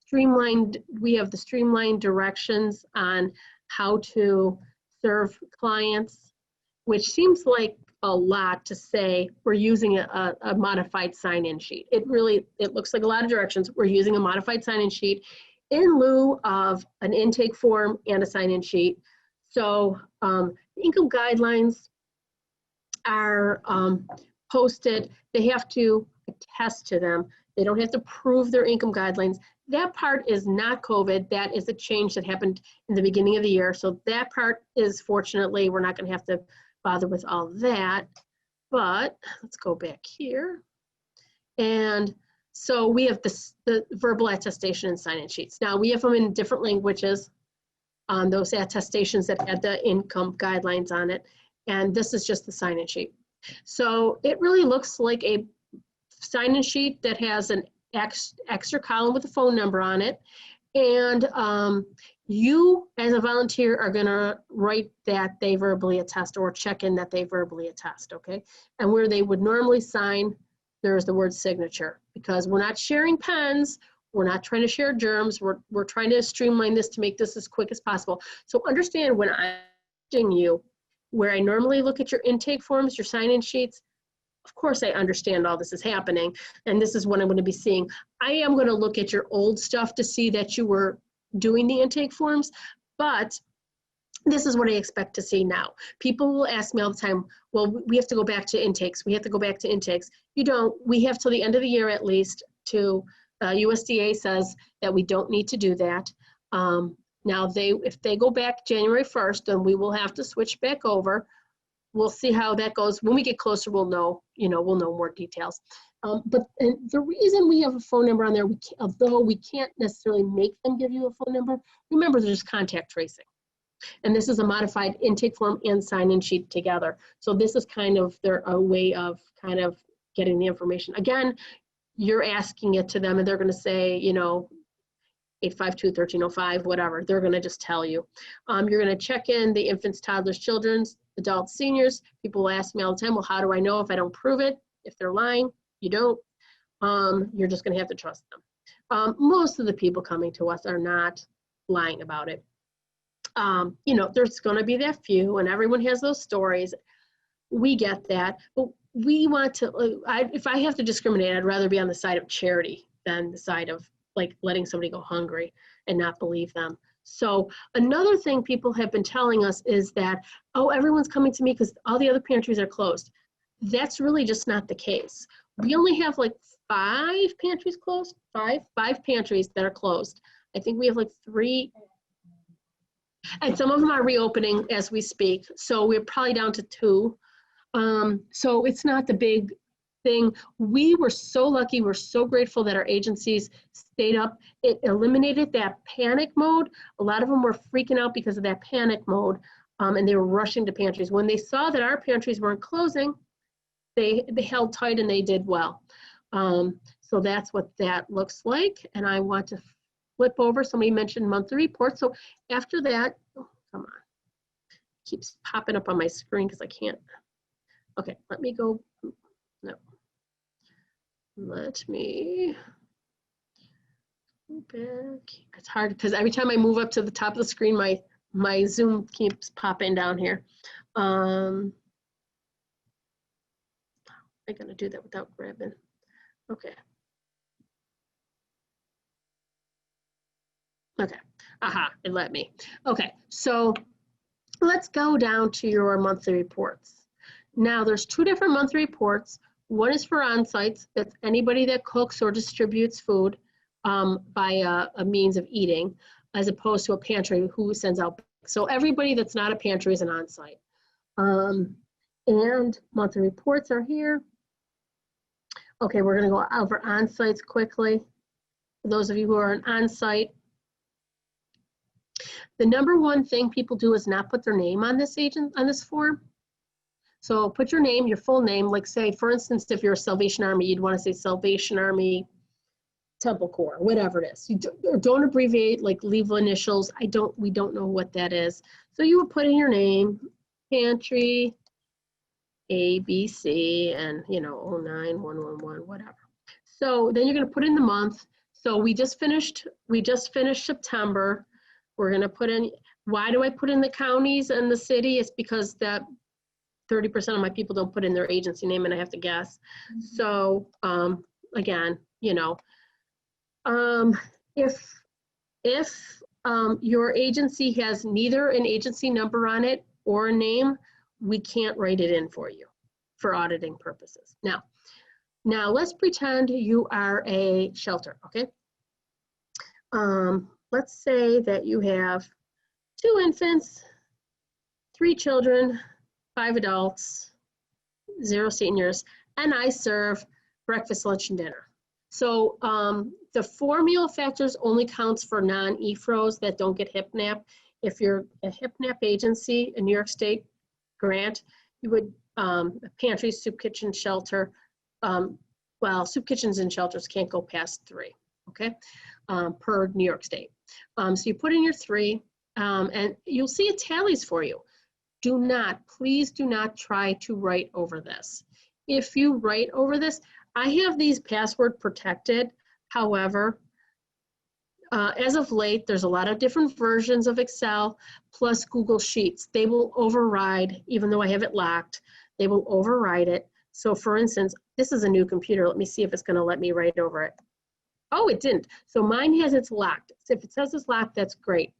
streamlined, we have the streamlined directions on how to serve clients, which seems like a lot to say we're using a modified sign-in sheet. It looks like a lot of directions. We're using a modified sign-in sheet in lieu of an intake form and a sign-in sheet. So income guidelines are posted. They have to attest to them. They don't have to prove their income guidelines. That part is not COVID. That is a change that happened in the beginning of the year. So that part is, fortunately, we're not going to have to bother with all that. But let's go back here. And so we have the verbal attestation and sign-in sheets. Now we have them in different languages, those attestations that had the income guidelines on it. And this is just the sign-in sheet. So it really looks like a sign-in sheet that has an extra column with a phone number on it. And you, as a volunteer, are gonna write that they verbally attest or check in that they verbally attest, okay? And where they would normally sign, there's the word signature, because we're not sharing pens, we're not trying to share germs, we're trying to streamline this to make this as quick as possible. So understand when I'm asking you, where I normally look at your intake forms, your sign-in sheets, of course I understand all this is happening, and this is what I'm going to be seeing. I am going to look at your old stuff to see that you were doing the intake forms, but this is what I expect to see now. People will ask me all the time, well, we have to go back to intakes. We have to go back to intakes. You don't. We have till the end of the year at least to, USDA says that we don't need to do that. Now, if they go back January 1st, then we will have to switch back over. We'll see how that goes. When we get closer, we'll know, we'll know more details. But the reason we have a phone number on there, although we can't necessarily make them give you a phone number, remember there's contact tracing. And this is a modified intake form and sign-in sheet together. So this is kind of a way of kind of getting the information. Again, you're asking it to them and they're going to say, 852-1305, whatever. They're going to just tell you. You're going to check in the infants, toddlers, children's, adults, seniors. People will ask me all the time, well, how do I know if I don't prove it? If they're lying, you don't. You're just going to have to trust them. Most of the people coming to us are not lying about it. There's going to be that few, and everyone has those stories. We get that, but we want to, if I have to discriminate, I'd rather be on the side of charity than the side of like letting somebody go hungry and not believe them. So another thing people have been telling us is that, oh, everyone's coming to me because all the other pantries are closed. That's really just not the case. We only have like 5 pantries closed, five pantries that are closed. I think we have like 3, and some of them are reopening as we speak. So we're probably down to 2. So it's not the big thing. We were so lucky. We're so grateful that our agencies stayed up. It eliminated that panic mode. A lot of them were freaking out because of that panic mode, and they were rushing to pantries. When they saw that our pantries weren't closing, they held tight and they did well. So that's what that looks like. And I want to flip over. Somebody mentioned monthly reports. So after that, oh, come on, it keeps popping up on my screen because I can't. Okay, let me go. No. Let me go back. It's hard because every time I move up to the top of the screen, my Zoom keeps popping down here. I'm gonna do that without grabbing. Okay. Okay. Aha, it let me. Okay, so let's go down to your monthly reports. Now there's 2 different monthly reports. One is for on-sites. That's anybody that cooks or distributes food by a means of eating, as opposed to a pantry who sends out. So everybody that's not a pantry is an on-site. And monthly reports are here. Okay, we're gonna go over on-sites quickly. For those of you who are an on-site, the #1 thing people do is not put their name on this form. So put your name, your full name, like say, for instance, if you're a Salvation Army, you'd want to say Salvation Army Temple Corps, whatever it is. You don't abbreviate, like leave initials. We don't know what that is. So you would put in your name, pantry, ABC, and 09111, whatever. So then you're going to put in the month. So we just finished September. We're going to put in, why do I put in the counties and the city? It's because that 30% of my people don't put in their agency name, and I have to guess. So again, if your agency has neither an agency number on it or a name, we can't write it in for you for auditing purposes. Now let's pretend you are a shelter, okay? Let's say that you have 2 infants, 3 children, 5 adults, 0 seniors, and I serve breakfast, lunch, and dinner. So the formula factors only counts for non-EFROs that don't get HIPNAP. If you're a HIPNAP agency, a New York State grant, you would, pantry, soup kitchen, shelter, well, soup kitchens and shelters can't go past 3, okay, per New York State. So you put in your 3, and you'll see it tallies for you. Please do not try to write over this. If you write over this, I have these password protected. However, as of late, there's a lot of different versions of Excel plus Google Sheets. They will override, even though I have it locked, they will override it. So for instance, this is a new computer. Let me see if it's gonna let me write over it. Oh, it didn't. So mine has it's locked. So if it says it's locked, that's great.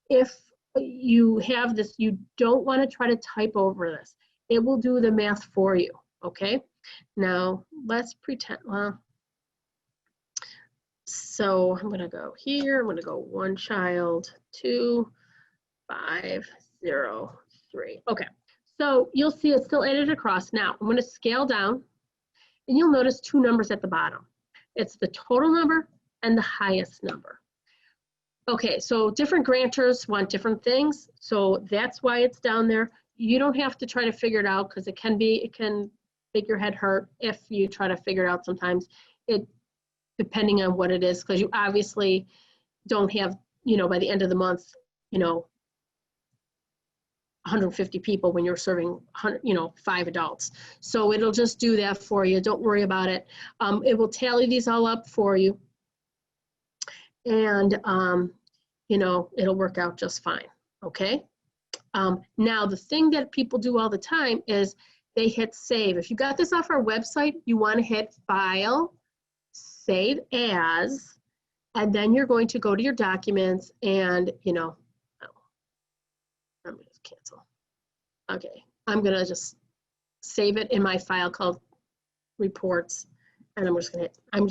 If you have this, you don't want to try to type over this. It will do the math for you, okay? Now, let's pretend, well, so I'm gonna go here, I'm gonna go 1 child, 2, 5, 0, 3. Okay, so you'll see it's still added across. Now, I'm gonna scale down, and you'll notice 2 numbers at the bottom. It's the total number and the highest number. Okay, so different grantors want different things, so that's why it's down there. You don't have to try to figure it out because it can make your head hurt if you try to figure it out sometimes, depending on what it is, because you obviously don't have, by the end of the month, 150 people when you're serving 5 adults. So it'll just do that for you. Don't worry about it. It will tally these all up for you. And, it'll work out just fine, okay? Now, the thing that people do all the time is they hit save. If you got this off our website, you want to hit File, Save As, and then you're going to go to your documents and, cancel. Okay, I'm gonna just save it in my file called reports, and I'm just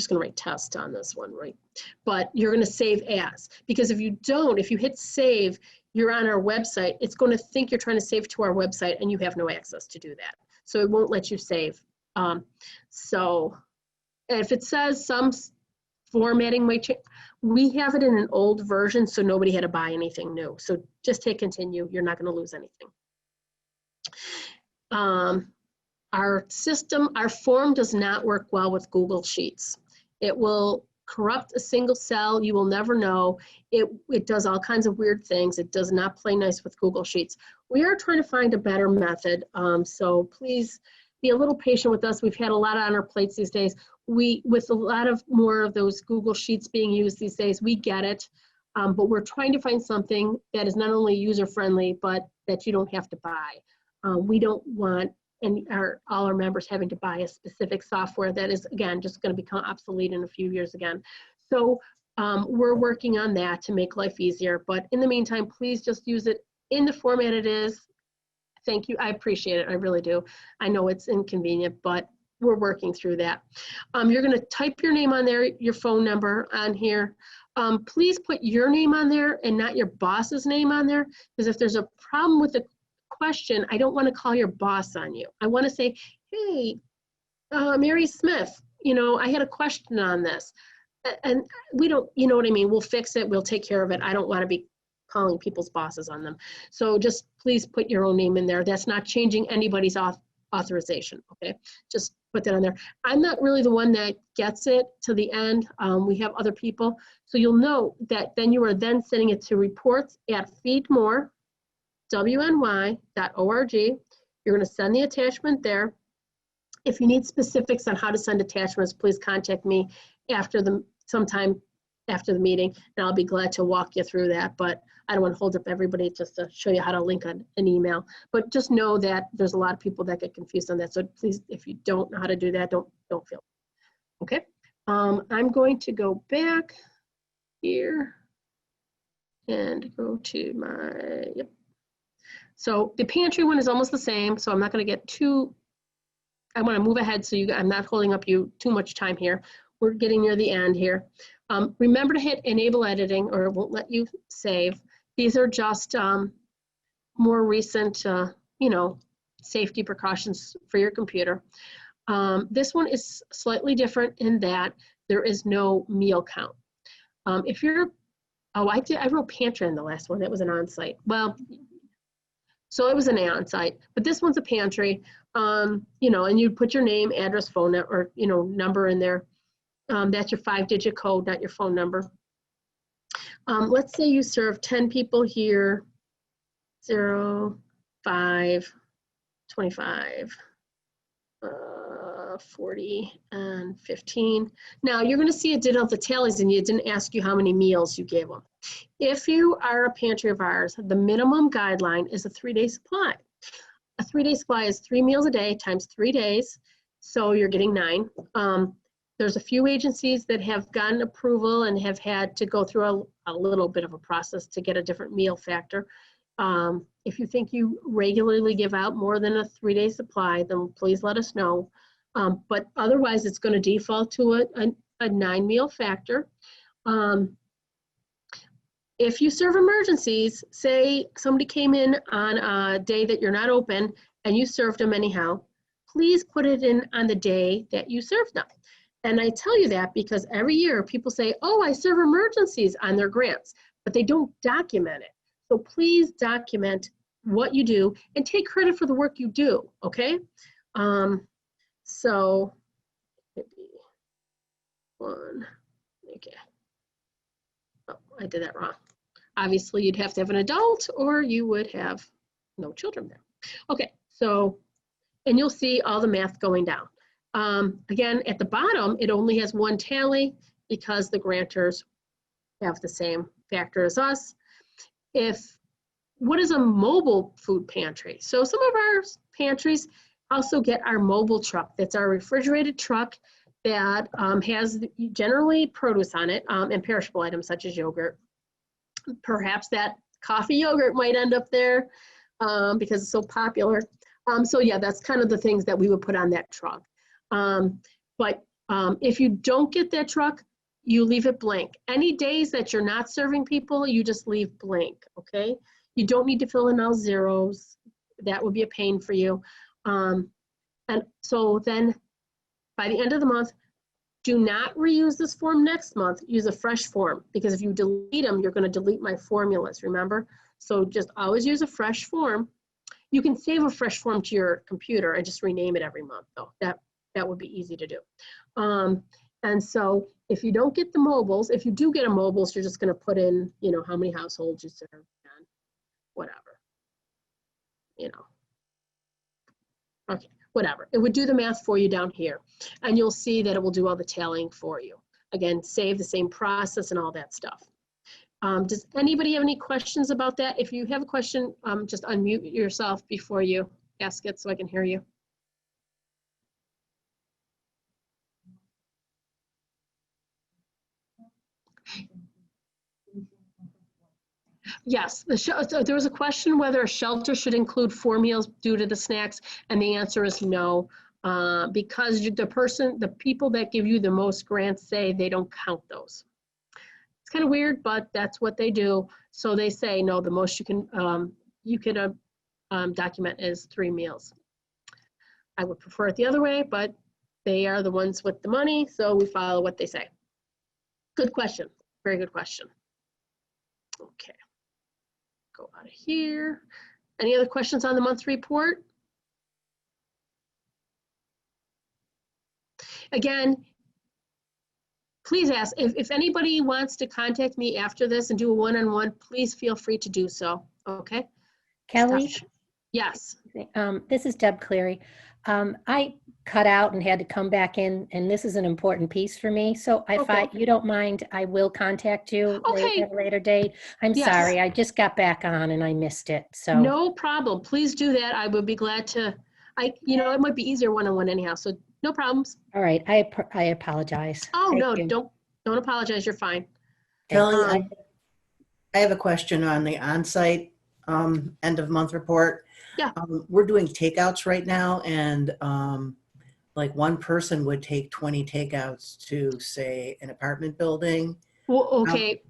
gonna write test on this one, right? But you're gonna save as, because if you don't, if you hit save, you're on our website, it's gonna think you're trying to save to our website and you have no access to do that. So it won't let you save. So if it says some formatting might change, we have it in an old version, so nobody had to buy anything new. So just hit continue, you're not gonna lose anything. Our system, our form does not work well with Google Sheets. It will corrupt a single cell. You will never know. It does all kinds of weird things. It does not play nice with Google Sheets. We are trying to find a better method. So please be a little patient with us. We've had a lot on our plates these days. With a lot of more of those Google Sheets being used these days, we get it. But we're trying to find something that is not only user-friendly, but that you don't have to buy. We don't want all our members having to buy a specific software that is, again, just going to become obsolete in a few years again. So we're working on that to make life easier. But in the meantime, please just use it in the format it is. Thank you. I appreciate it. I really do. I know it's inconvenient, but we're working through that. You're going to type your name on there, your phone number on here. Please put your name on there and not your boss's name on there, because if there's a problem with the question, I don't want to call your boss on you. I want to say, hey, Mary Smith, I had a question on this. And we don't, you know what I mean? We'll fix it. We'll take care of it. I don't want to be calling people's bosses on them. So just please put your own name in there. That's not changing anybody's authorization, okay? Just put that on there. I'm not really the one that gets it to the end. We have other people. So you'll know that then you are then sending it to reports at FeedMore, wny.org. You're going to send the attachment there. If you need specifics on how to send attachments, please contact me sometime after the meeting, and I'll be glad to walk you through that. But I don't want to hold up everybody just to show you how to link an email. But just know that there's a lot of people that get confused on that. So please, if you don't know how to do that, don't feel. Okay. I'm going to go back here and go to my, yep. So the pantry one is almost the same, so I'm not going to get too, I want to move ahead so I'm not holding up you too much time here. We're getting near the end here. Remember to hit enable editing or it won't let you save. These are just more recent, safety precautions for your computer. This one is slightly different in that there is no meal count. If you're, I wrote pantry in the last one. That was an on-site. Well, so it was an on-site, but this one's a pantry, and you'd put your name, address, phone number, or, number in there. That's your 5-digit code, not your phone number. Let's say you serve 10 people here, 0, 5, 25, 40, and 15. Now you're gonna see it did all the tallies and it didn't ask you how many meals you gave them. If you are a pantry of ours, the minimum guideline is a 3-day supply. A 3-day supply is 3 meals a day times 3 days, so you're getting 9. There's a few agencies that have gotten approval and have had to go through a little bit of a process to get a different meal factor. If you think you regularly give out more than a 3-day supply, then please let us know. But otherwise, it's going to default to a 9 meal factor. If you serve emergencies, say somebody came in on a day that you're not open and you served them anyhow, please put it in on the day that you served them. And I tell you that because every year people say, oh, I serve emergencies on their grants, but they don't document it. So please document what you do and take credit for the work you do, okay? So maybe 1, okay. Oh, I did that wrong. Obviously, you'd have to have an adult or you would have no children there. Okay, so, and you'll see all the math going down. Again, at the bottom, it only has 1 tally because the grantors have the same factor as us. What is a mobile food pantry? So some of our pantries also get our mobile truck. That's our refrigerated truck that has generally produce on it and perishable items such as yogurt. Perhaps that coffee yogurt might end up there. because it's so popular. So yeah, that's kind of the things that we would put on that truck. But if you don't get that truck, you leave it blank. Any days that you're not serving people, you just leave blank, okay? You don't need to fill in all zeros. That would be a pain for you. And so then by the end of the month, do not reuse this form next month. Use a fresh form, because if you delete them, you're going to delete my formulas, remember? So just always use a fresh form. You can save a fresh form to your computer and just rename it every month, though. That would be easy to do. And so if you don't get the mobiles, if you do get a mobiles, you're just going to put in, you know, how many households you serve and whatever, you know. Okay, whatever. It would do the math for you down here, and you'll see that it will do all the tallying for you. Again, save the same process and all that stuff. Does anybody have any questions about that? If you have a question, just unmute yourself before you ask it so I can hear you. Yes, there was a question whether a shelter should include 4 meals due to the snacks, and the answer is no, because the people that give you the most grants say they don't count those. It's kind of weird, but that's what they do. So they say no, the most you can document is 3 meals. I would prefer it the other way, but they are the ones with the money, so we follow what they say. Good question, very good question. Okay. Go out of here. Any other questions on the monthly report? Again, please ask. If anybody wants to contact me after this and do a one-on-one, please feel free to do so, okay? Kelly, Yes. this is Deb Cleary. I cut out and had to come back in, and this is an important piece for me. So if Okay. you don't mind, I will contact you Okay. at a later date. I'm Yes. sorry, I just got back on and I missed it. So No problem. Please do that. I would be glad to. It might be easier one-on-one anyhow, so no problems. all right, I apologize. Oh, Thank no, you. don't apologize. You're fine. Kelly, Um, I have a question on the on-site end of month report. Yeah. We're doing takeouts right now, and like one person would take 20 takeouts to, say, an apartment building. Well, okay.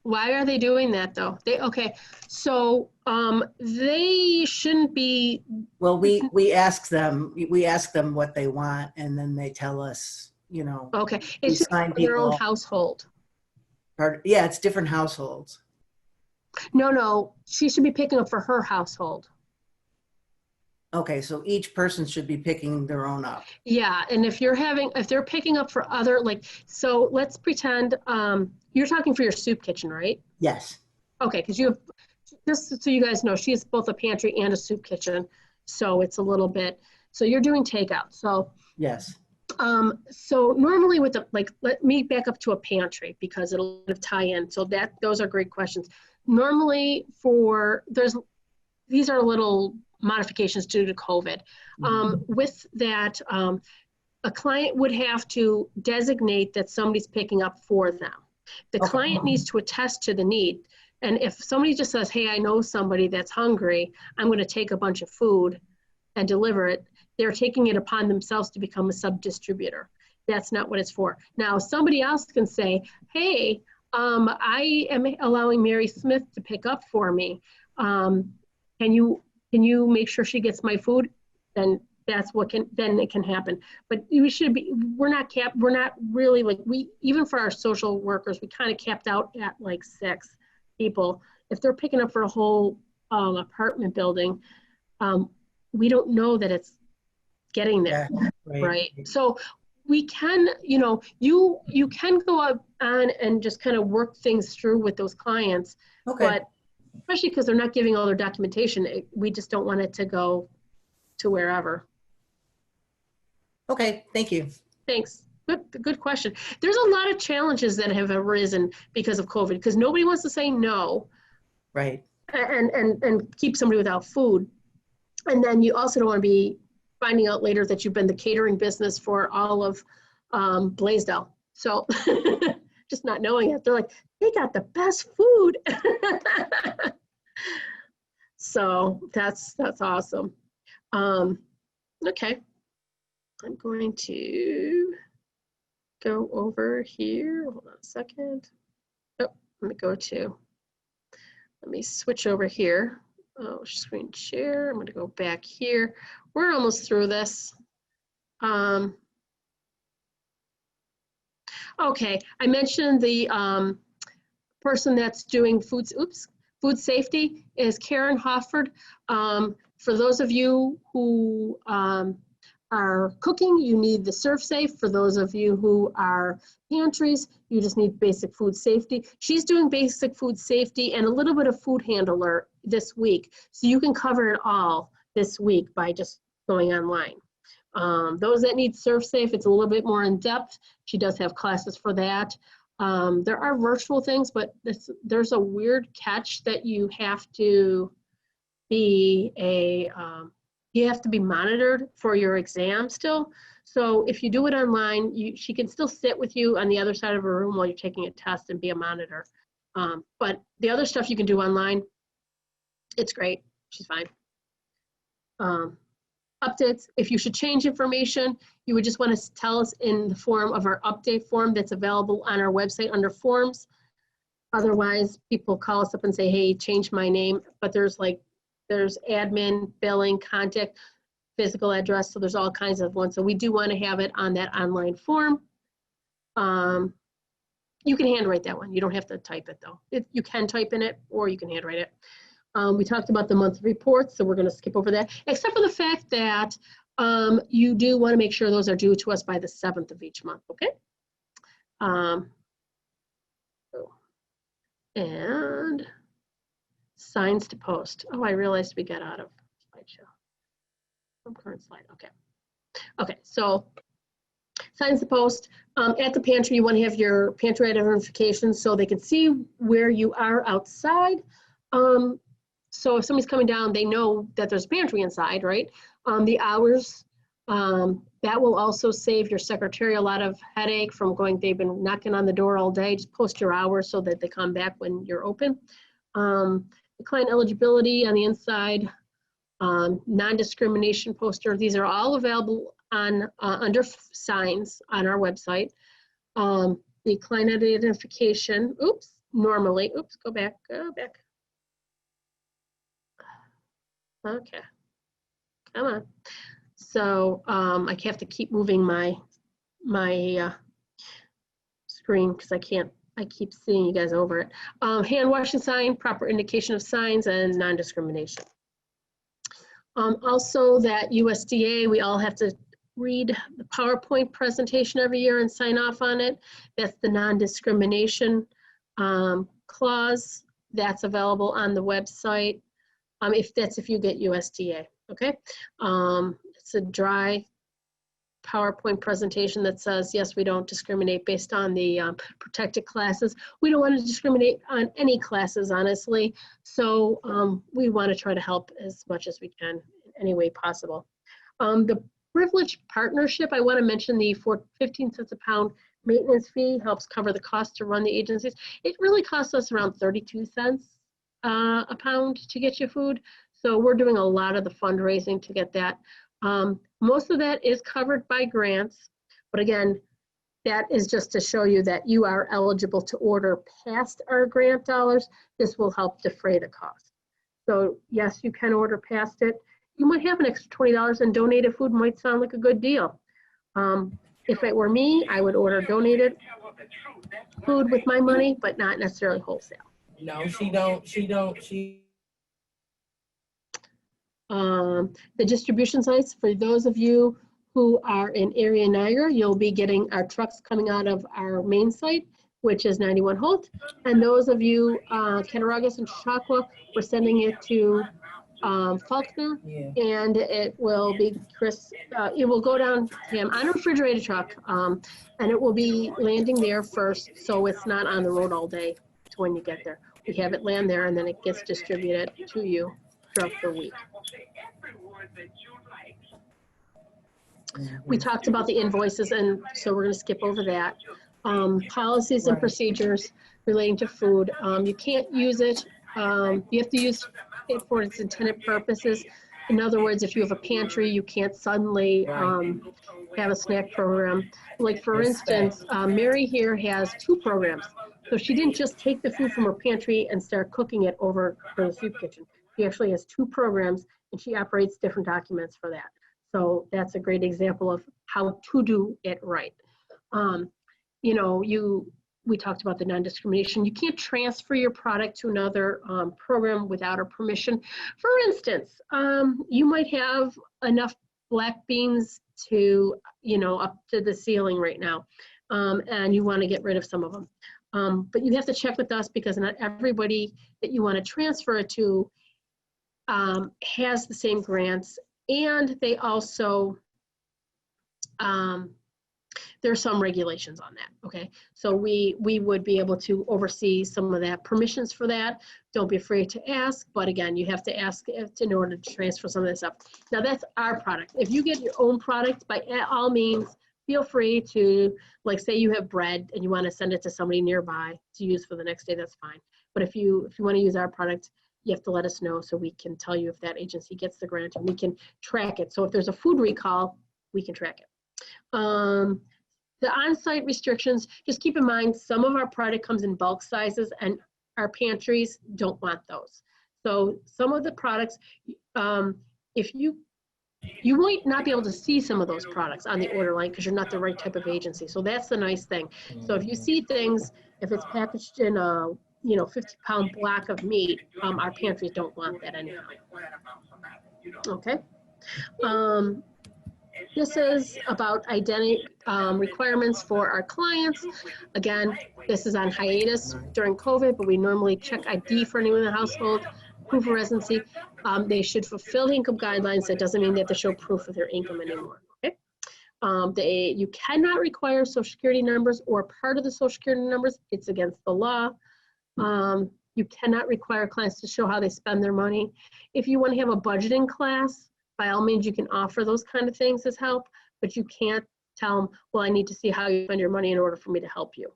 Why are they doing that though? So they shouldn't be. Well, we ask them what they want, and then they tell us, you know. Okay, We it's just sign for their own people household. Yeah, it's different households. No, she should be picking up for her household. Okay, so each person should be picking their own up. Yeah, and if they're picking up for other, so let's pretend, you're talking for your soup kitchen, right? Yes. Okay, because you have, just so you guys know, she has both a pantry and a soup kitchen. So it's a little bit, so you're doing takeout. So Yes. so normally with let me back up to a pantry because it'll tie in. So those are great questions. Normally these are little modifications due to COVID. With that, a client would have to designate that somebody's picking up for them. The client needs to attest to the need. And if somebody just says, hey, I know somebody that's hungry, I'm going to take a bunch of food and deliver it, they're taking it upon themselves to become a sub-distributor. That's not what it's for. Now, somebody else can say, hey, I am allowing Mary Smith to pick up for me. Can you make sure she gets my food? Then then it can happen. But we're not really even for our social workers, we kind of capped out at 6 people. If they're picking up for a whole apartment building, we don't know that it's getting there, right? So we can, you can go up on and just kind of work things through with those clients, but especially because they're not giving all their documentation, we just don't want it to go to wherever. Okay, thank you. Thanks. Good question. There's a lot of challenges that have arisen because of COVID, because nobody wants to say no. Right. And keep somebody without food. And then you also don't want to be finding out later that you've been the catering business for all of Blaisdell. So just not knowing it. They're like, they got the best food. So that's awesome. Okay, I'm going to go over here. Hold on a second. Oh, let me switch over here. Oh, screen share. I'm going to go back here. We're almost through this. Okay, I mentioned the person that's doing food safety is Karen Hofford. For those of you who are cooking, you need the Serve Safe. For those of you who are pantries, you just need basic food safety. She's doing basic food safety and a little bit of food handler this week. So you can cover it all this week by just going online. Those that need Serve Safe, it's a little bit more in depth. She does have classes for that. There are virtual things, but there's a weird catch that you have to be monitored for your exam still. So if you do it online, she can still sit with you on the other side of a room while you're taking a test and be a monitor. But the other stuff you can do online, it's great. She's fine. Updates, if you should change information, you would just want to tell us in the form of our update form that's available on our website under forms. Otherwise, people call us up and say, hey, change my name. But there's admin, billing, contact, physical address. So there's all kinds of ones. So we do want to have it on that online form. You can handwrite that one. You don't have to type it though. You can type in it or you can handwrite it. We talked about the monthly reports, so we're going to skip over that, except for the fact that you do want to make sure those are due to us by the 7th of each month, okay? And signs to post. Oh, I realized we got out of slideshow. From current slide, okay. Okay, so signs to post. At the pantry, you want to have your pantry identification so they can see where you are outside. So if somebody's coming down, they know that there's a pantry inside, right? The hours, that will also save your secretary a lot of headache from they've been knocking on the door all day. Just post your hours so that they come back when you're open. The client eligibility on the inside, non-discrimination poster. These are all available on under signs on our website. The client identification, go back. Okay, come on. So I have to keep moving my screen because I keep seeing you guys over it. Hand washing sign, proper indication of signs, and non-discrimination. Also that USDA, we all have to read the PowerPoint presentation every year and sign off on it. That's the non-discrimination clause that's available on the website. If you get USDA, okay? It's a dry PowerPoint presentation that says, yes, we don't discriminate based on the protected classes. We don't want to discriminate on any classes, honestly. So we want to try to help as much as we can in any way possible. The privilege partnership, I want to mention the 15 cents a pound maintenance fee helps cover the cost to run the agencies. It really costs us around 32 cents a pound to get you food. So we're doing a lot of the fundraising to get that. Most of that is covered by grants, but again, that is just to show you that you are eligible to order past our grant dollars. This will help defray the cost. So yes, you can order past it. You might have an extra $20 and donated food might sound like a good deal. If it were me, I would order donated food with my money, but not necessarily wholesale. No, she don't. The distribution sites, for those of you who are in area Niagara, you'll be getting our trucks coming out of our main site, which is 91 Holt. And those of you, Cattaraugus and Chautauqua, we're sending it to Faulkner, and it will be it will go down on a refrigerated truck, and it will be landing there first, so it's not on the road all day to when you get there. We have it land there, and then it gets distributed to you throughout the week. We talked about the invoices, and so we're going to skip over that. Policies and procedures relating to food. You can't use it You have to use it for its intended purposes. In other words, if you have a pantry, you can't suddenly have a snack program. Like for instance, Mary here has 2 programs. So she didn't just take the food from her pantry and start cooking it over for the soup kitchen. She actually has 2 programs and she operates different documents for that. So that's a great example of how to do it right. You know, we talked about the non-discrimination. You can't transfer your product to another program without a permission. For instance, you might have enough black beans to, you know, up to the ceiling right now, and you want to get rid of some of them. But you have to check with us because not everybody that you want to transfer it to has the same grants, and they also, there's some regulations on that, okay? So we would be able to oversee some of that, permissions for that. Don't be afraid to ask, but again, you have to ask in order to transfer some of this up. Now that's our product. If you get your own product, by all means, feel free to, like say you have bread and you wanna send it to somebody nearby to use for the next day, that's fine. But if you wanna use our product, you have to let us know so we can tell you if that agency gets the grant and we can track it. So if there's a food recall, we can track it. The on-site restrictions, just keep in mind, some of our product comes in bulk sizes and our pantries don't want those. So some of the products, if you might not be able to see some of those products on the order line because you're not the right type of agency. So that's the nice thing. So if you see things, if it's packaged in a 50-pound block of meat, our pantries don't want that anyhow. Okay. This is about identity requirements for our clients. Again, this is on hiatus during COVID, but we normally check ID for anyone in the household, proof of residency. They should fulfill the income guidelines. That doesn't mean they have to show proof of their income anymore, okay? You cannot require social security numbers or part of the social security numbers. It's against the law. You cannot require clients to show how they spend their money. If you want to have a budgeting class, by all means, you can offer those kind of things as help, but you can't tell them, well, I need to see how you spend your money in order for me to help you.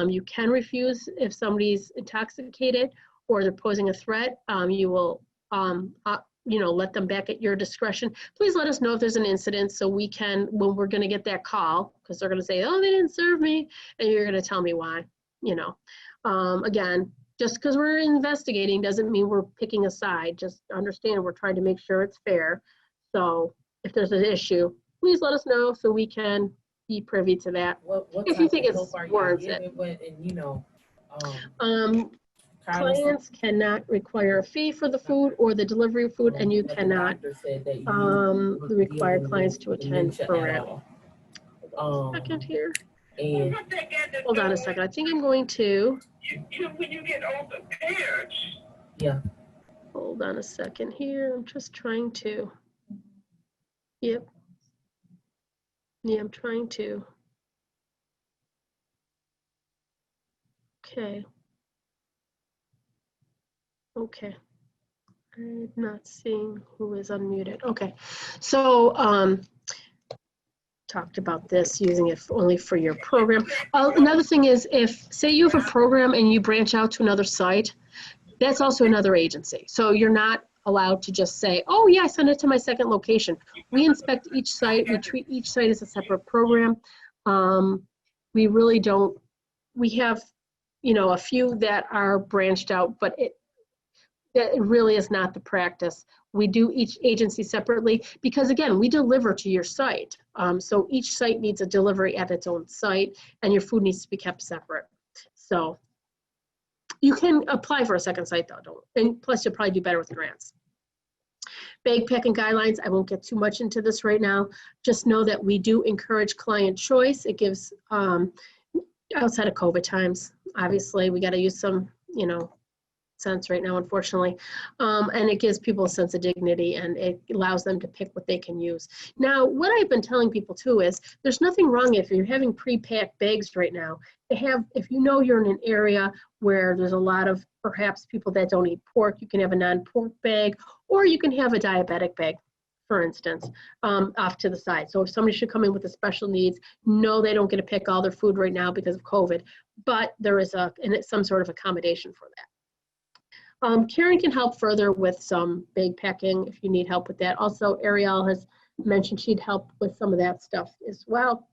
You can refuse if somebody's intoxicated or they're posing a threat. You will, let them back at your discretion. Please let us know if there's an incident so we can, when we're going to get that call, because they're going to say, oh, they didn't serve me, and you're going to tell me why, Again, just because we're investigating doesn't mean we're picking a side. Just understand we're trying to make sure it's fair. So if there's an issue, please let us know so we can be privy to that. What if you think it's warrants it. Clients cannot require a fee for the food or the delivery of food, and you cannot require clients to attend program. Second here. Hold on a second. I think I'm going to. When you get older parents. Yeah. Hold on a second here. I'm just trying to. Yep. Yeah, I'm trying to. Okay. Okay. I'm not seeing who is unmuted. Okay. So, talked about this, using it only for your program. Another thing is, if, say you have a program and you branch out to another site, that's also another agency. So you're not allowed to just say, oh yeah, I send it to my second location. We inspect each site, we treat each site as a separate program. We really don't, we have, a few that are branched out, but it really is not the practice. We do each agency separately because, again, we deliver to your site. So each site needs a delivery at its own site, and your food needs to be kept separate. So you can apply for a second site, though, and plus you'll probably do better with grants. Bag packing guidelines, I won't get too much into this right now. Just know that we do encourage client choice. It gives, outside of COVID times, obviously, we got to use some, sense right now, unfortunately, and it gives people a sense of dignity, and it allows them to pick what they can use. Now, what I've been telling people too is there's nothing wrong if you're having pre-packed bags right now to have, if you're in an area where there's a lot of perhaps people that don't eat pork, you can have a non-pork bag, or you can have a diabetic bag, for instance, off to the side. So if somebody should come in with a special needs, no, they don't get to pick all their food right now because of COVID, but there is some sort of accommodation for that. Karen can help further with some bag packing if you need help with that. Also, Ariel has mentioned she'd help with some of that stuff as well.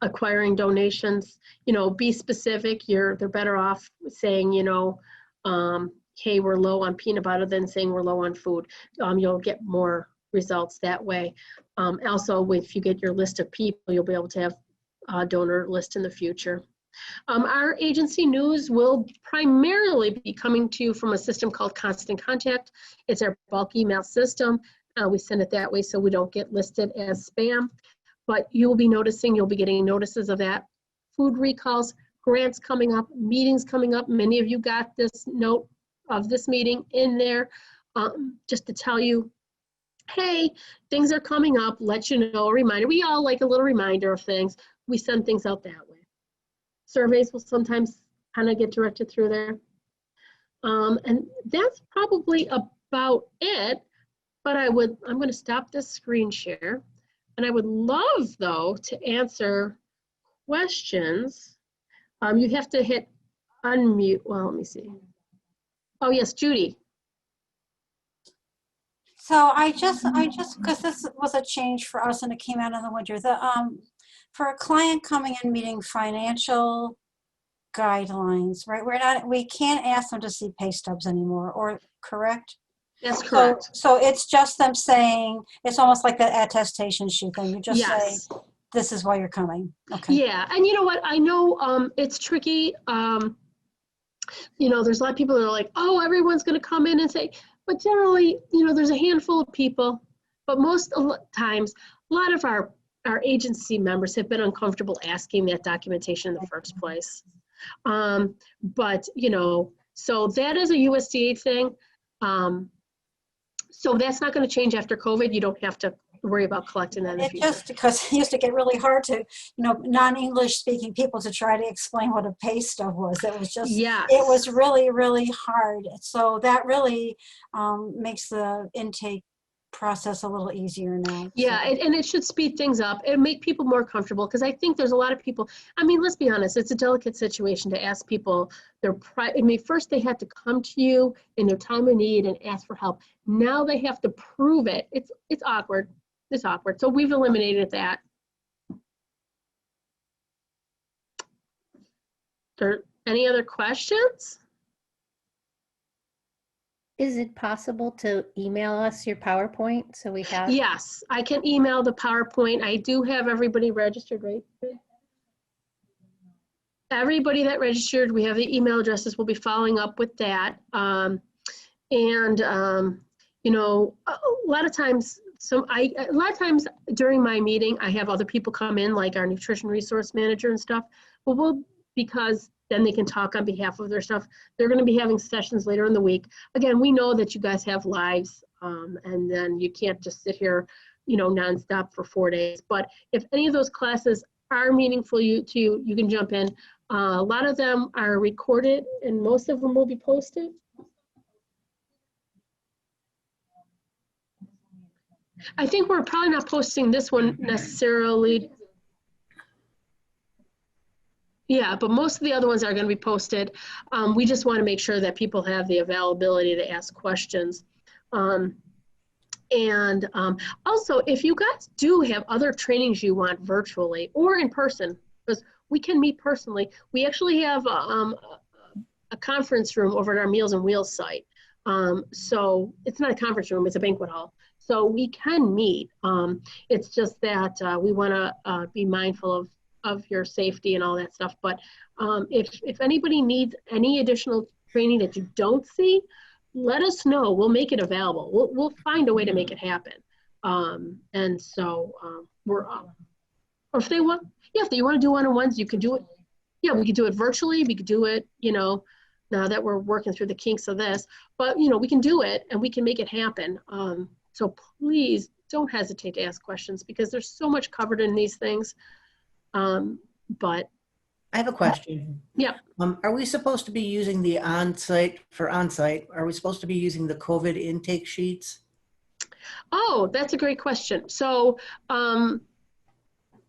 Acquiring donations, be specific. They're better off saying, hey, we're low on peanut butter than saying we're low on food. You'll get more results that way. Also, if you get your list of people, you'll be able to have a donor list in the future. Our agency news will primarily be coming to you from a system called Constant Contact. It's our bulk email system. We send it that way so we don't get listed as spam. But you'll be getting notices of that. Food recalls, grants coming up, meetings coming up. Many of you got this note of this meeting in there just to tell you, hey, things are coming up, let you know, a reminder. We all like a little reminder of things. We send things out that way. Surveys will sometimes kind of get directed through there. And that's probably about it, but I'm going to stop this screen share. And I would love, though, to answer questions. You have to hit unmute. Well, let me see. Oh, yes, Judy. So I just, because this was a change for us and it came out in the winter, for a client coming in meeting financial guidelines, right? We can't ask them to see pay stubs anymore, or correct? That's correct. So it's just them saying, it's almost like that attestation sheet thing. You just say, this is why you're coming. Okay. Yeah, and you know what? I know it's tricky. There's a lot of people that are like, oh, everyone's going to come in and say, but generally, there's a handful of people, but most times, a lot of our agency members have been uncomfortable asking that documentation in the first place. But, so that is a USDA thing. So that's not going to change after COVID. You don't have to worry about collecting that in the future. Just because it used to get really hard to, non-English speaking people to try to explain what a pay stub was. It was just, It was really, really hard. So that really makes the intake process a little easiasier now. Yeah, and it should speed things up and make people more comfortable, because I think there's a lot of people, let's be honest, it's a delicate situation to ask people first they had to come to you in their time of need and ask for help. Now they have to prove it. It's awkward. It's awkward. So we've eliminated that. Any other questions? Is it possible to email us your PowerPoint so we have? Yes, I can email the PowerPoint. I do have everybody registered, right? Everybody that registered, we have the email addresses. We'll be following up with that. A lot of times, during my meeting, I have other people come in, like our nutrition resource manager and stuff. But because then they can talk on behalf of their stuff. They're going to be having sessions later in the week. Again, we know that you guys have lives, and then you can't just sit here, nonstop for 4 days. But if any of those classes are meaningful to you, you can jump in. A lot of them are recorded, and most of them will be posted. I think we're probably not posting this one necessarily. Yeah, but most of the other ones are going to be posted. We just want to make sure that people have the availability to ask questions. Also, if you guys do have other trainings you want virtually or in person, because we can meet personally, we actually have a conference room over at our Meals on Wheels site. So it's not a conference room, it's a banquet hall. So we can meet. It's just that we want to be mindful of your safety and all that stuff. But if anybody needs any additional training that you don't see, let us know. We'll make it available. We'll find a way to make it happen. We're up. Or if they want, if you want to do one-on-ones, you can do it. Yeah, we could do it virtually. We could do it, now that we're working through the kinks of this. But, we can do it and we can make it happen. So please don't hesitate to ask questions, because there's so much covered in these things. But I have a question. Yeah. Are we supposed to be using the on-site? Are we supposed to be using the COVID intake sheets? Oh, that's a great question. So,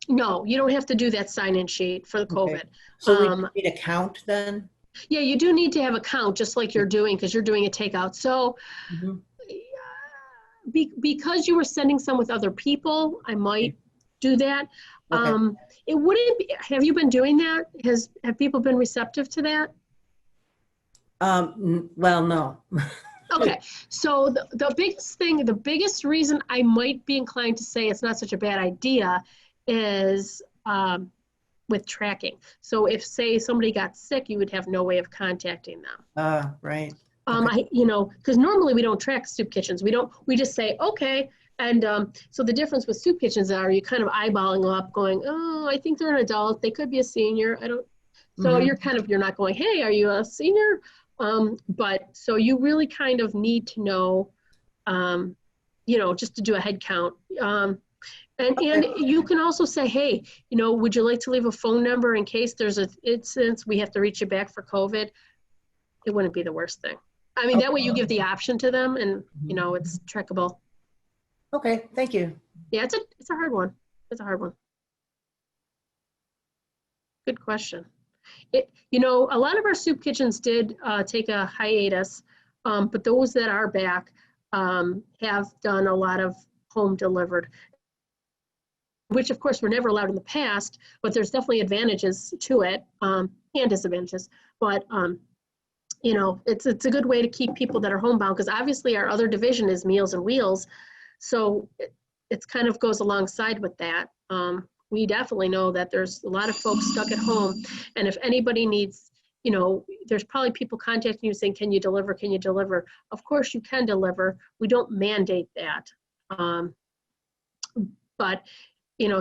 no, you don't have to do that sign-in sheet for the COVID. Okay. So we need a count then? Yeah, you do need to have a count, just like you're doing, because you're doing a takeout. So Mhm. because you were sending some with other people, I might do that. Okay. It wouldn't be, have you been doing that? Have people been receptive to that? Well, no. Okay, so the biggest thing, the biggest reason I might be inclined to say it's not such a bad idea is with tracking. So if, say, somebody got sick, you would have no way of contacting them. Right. Okay. Because normally we don't track soup kitchens. We just say, okay. And so the difference with soup kitchens are you kind of eyeballing them up going, oh, I think they're an adult. They could be a senior. I don't. So Mhm. you're not going, hey, are you a senior? But so you really kind of need to know, just to do a head count. And Okay. you can also say, hey, would you like to leave a phone number in case there's an instance we have to reach you back for COVID? It wouldn't be the worst thing. I mean, that way you give the option to them and, it's trackable. Okay, thank you. Yeah, it's a hard one. It's a hard one. Good question. A lot of our soup kitchens did take a hiatus, but those that are back have done a lot of home delivered, which of course were never allowed in the past, but there's definitely advantages to it and disadvantages. But it's a good way to keep people that are homebound, because obviously our other division is Meals and Wheels. So it's kind of goes alongside with that. We definitely know that there's a lot of folks stuck at home. And if anybody needs, there's probably people contacting you saying, can you deliver? Can you deliver? Of course you can deliver. We don't mandate that. But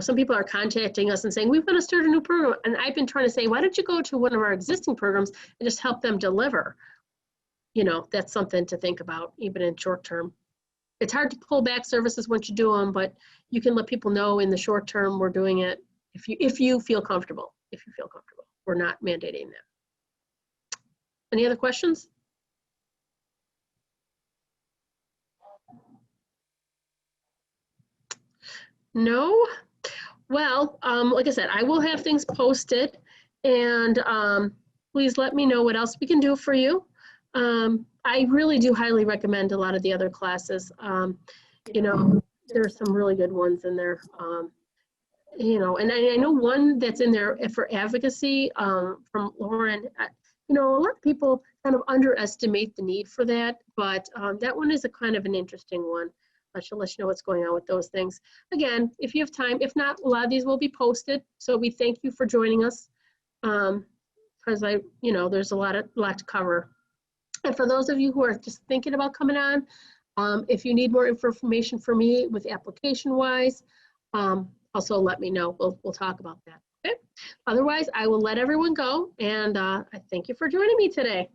some people are contacting us and saying, we want to start a new program. And I've been trying to say, why don't you go to one of our existing programs and just help them deliver? That's something to think about, even in short term. It's hard to pull back services once you do them, but you can let people know in the short term we're doing it if you feel comfortable. If you feel comfortable, we're not mandating that. Any other questions? No? Well, like I said, I will have things posted, and please let me know what else we can do for you. I really do highly recommend a lot of the other classes. There's some really good ones in there. And I know one that's in there for advocacy from Lauren. A lot of people kind of underestimate the need for that, but that one is a kind of an interesting one. She'll let you know what's going on with those things. Again, if you have time, if not, a lot of these will be posted. So we thank you for joining us because there's a lot to cover. And for those of you who are just thinking about coming on, if you need more information from me with application-wise, also let me know. We'll talk about that. Okay. Otherwise, I will let everyone go, and I thank you for joining me today.